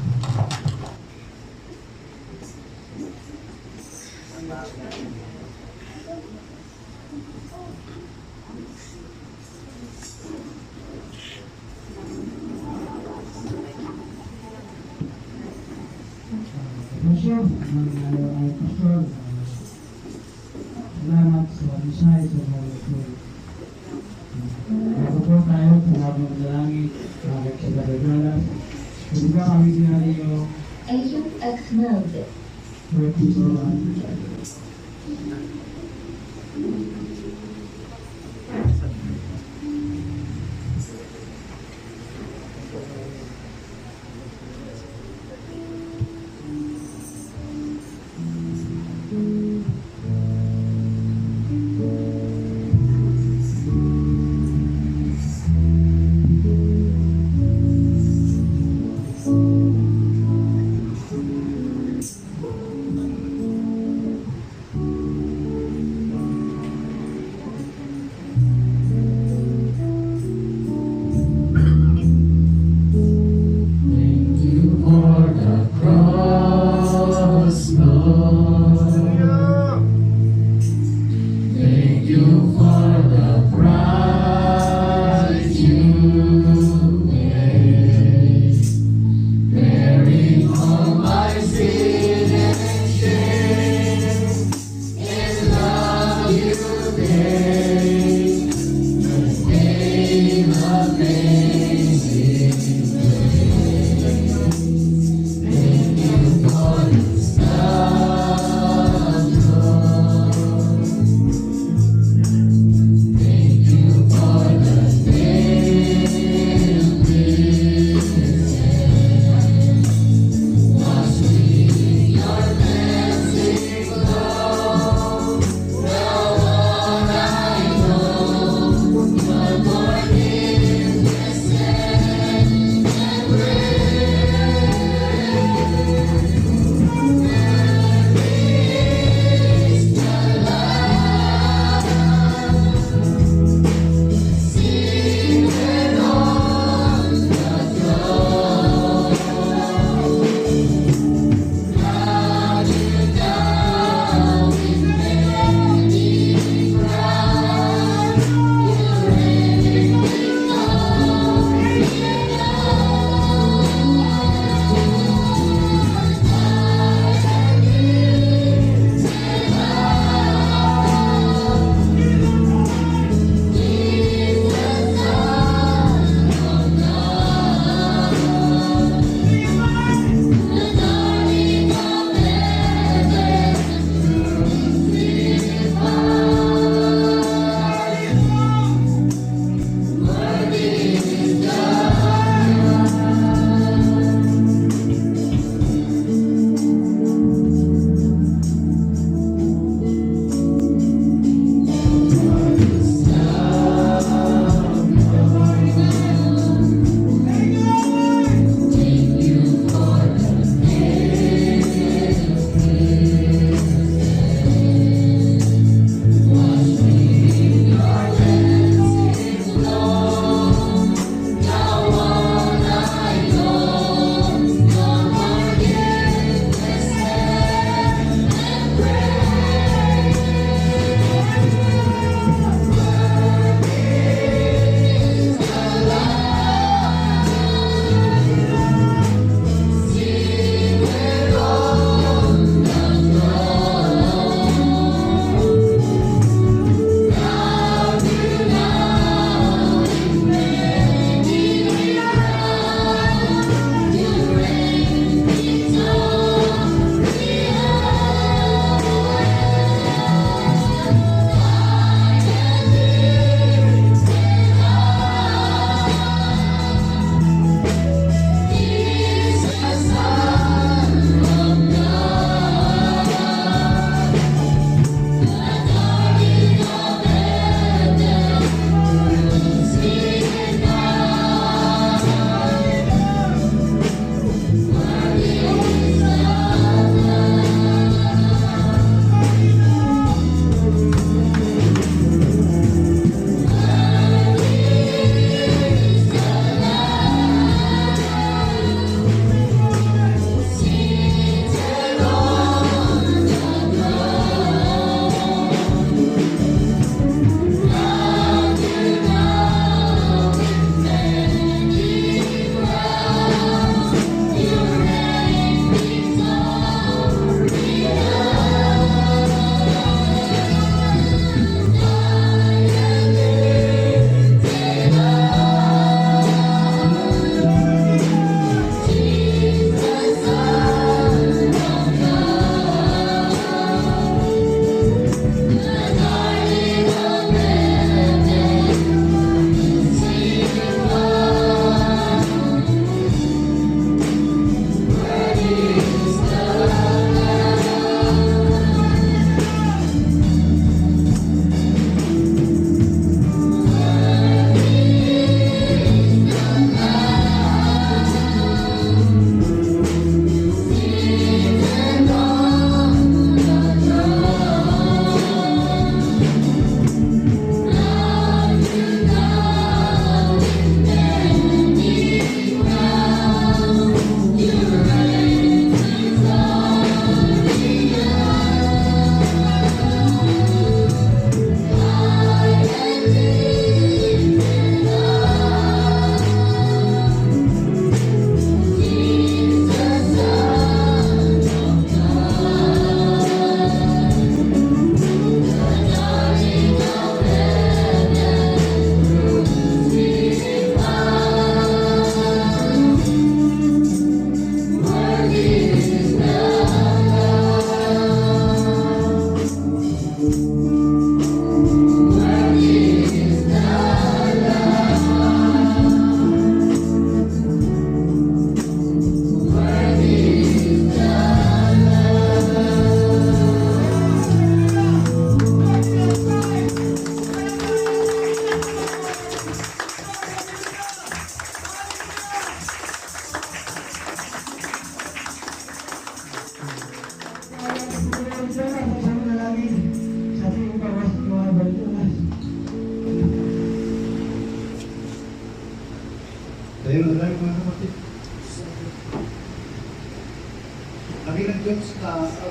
Pastor, Pastor, salamat sa mensahe sa mga ito. Nagpapor tayo sa mga dalangin, mga kagagalas. Kung ba kami dinariyo, Agent X mode.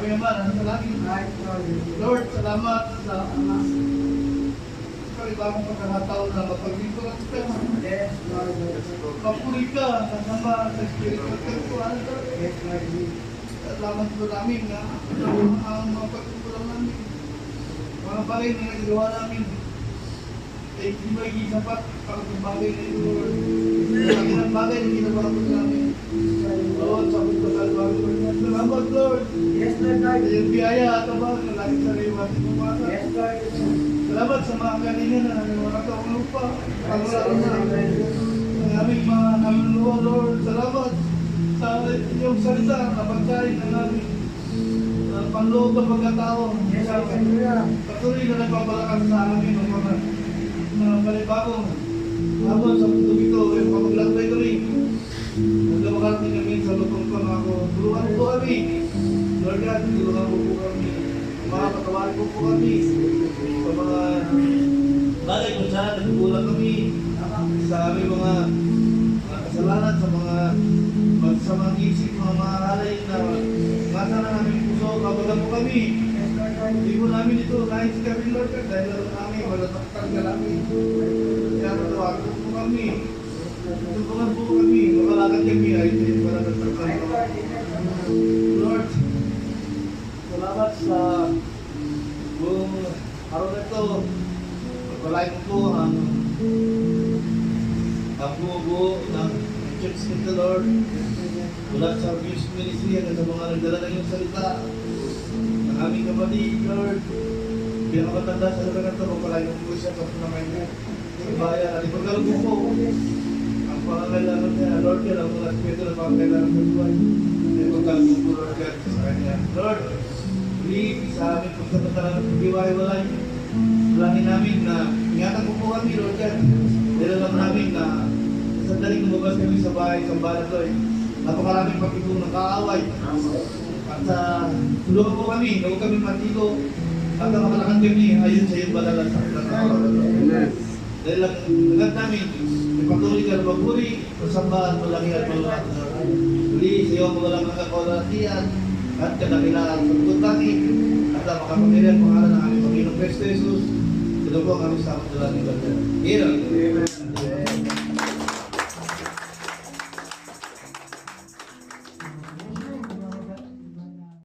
Kami naman, ano sa langit? Lord, salamat sa panibagong pagkakataon na mapaglingkuran ka. Papuri ka, kasama sa Espiritu at Katuan. Salamat po namin na ang mga pagkukulang namin. Mga bagay na nagagawa namin. Ay hindi magiging sapat para sa bagay na ito, Lord. Lagi ng bagay na ginawa po namin. Lord, sabi ko sa bagay ko niya. Salamat, Lord. Yes, Lord God. Sa iyong biyaya at abang na lagi sa liwasin mo mga. Yes, Lord. Salamat sa mga kanina na nangungakaw ng lupa. Paglalaro na ang aming mga kaluluwa, Lord. Salamat sa iyong salita na pagkain ng aming panloob ng pagkatao. Yes, hallelujah. Patuloy na nagpapalakas sa amin ang mga panibagong habang sa mundo ito, yung pamaglakbay ko rin. Magkakarating kami sa lutong pangako. Tulungan po kami. Lord God, tulungan po kami. Patawarin po kami sa mga bagay kung saan nagkukulang kami sa aming mga kasalanan, sa mga magsamang isip, mga mahalay na masa na aming puso. Kabagan po kami. Hindi po namin ito nais kami, Lord God, dahil alam namin, malataktan ka namin. Kaya patawarin po kami. Tulungan po kami. Makalakad kami ay hindi para nagtaktan kami. Lord, salamat sa buong araw na ito. Pagpalain mo po ang buo ng church nito, Lord. Mula sa Abuse Ministry hanggang sa mga nagdala ng iyong salita. Ang aming kapatid, Lord. Bilang matanda sa lugar na ito, pagpalain mo po siya sa punamay niya. Sa bayan, at ipagkalog mo po ang pangangailangan niya. Lord, yan ang mga aspeto na pangangailangan sa buhay. Ipagkalog mo po, Lord God, sa kanya. Lord, please, sa aming pagsamantalang pag-iwalay, dalangin namin na ingatan mo po kami, Lord God. Dahil alam namin na sandaling lumabas kami sa bahay, sa balat, Lord. Napakaraming pag-ibong ng kaaway. At tulungan po kami, na huwag kami matigo. At ang makalakan kami ayon sa iyong balalan sa amin. Dahil ang agad namin, ipatuloy ka na magpuri, pasambahan, malaki at malulat. Please, sa iyo ang walang nakakulatian at kadakilaan sa pagkutangin at ang makapangyarihan pangalan ng aming Panginoong Kristo Jesus. Ito po ang aming sa dalangin. Amen.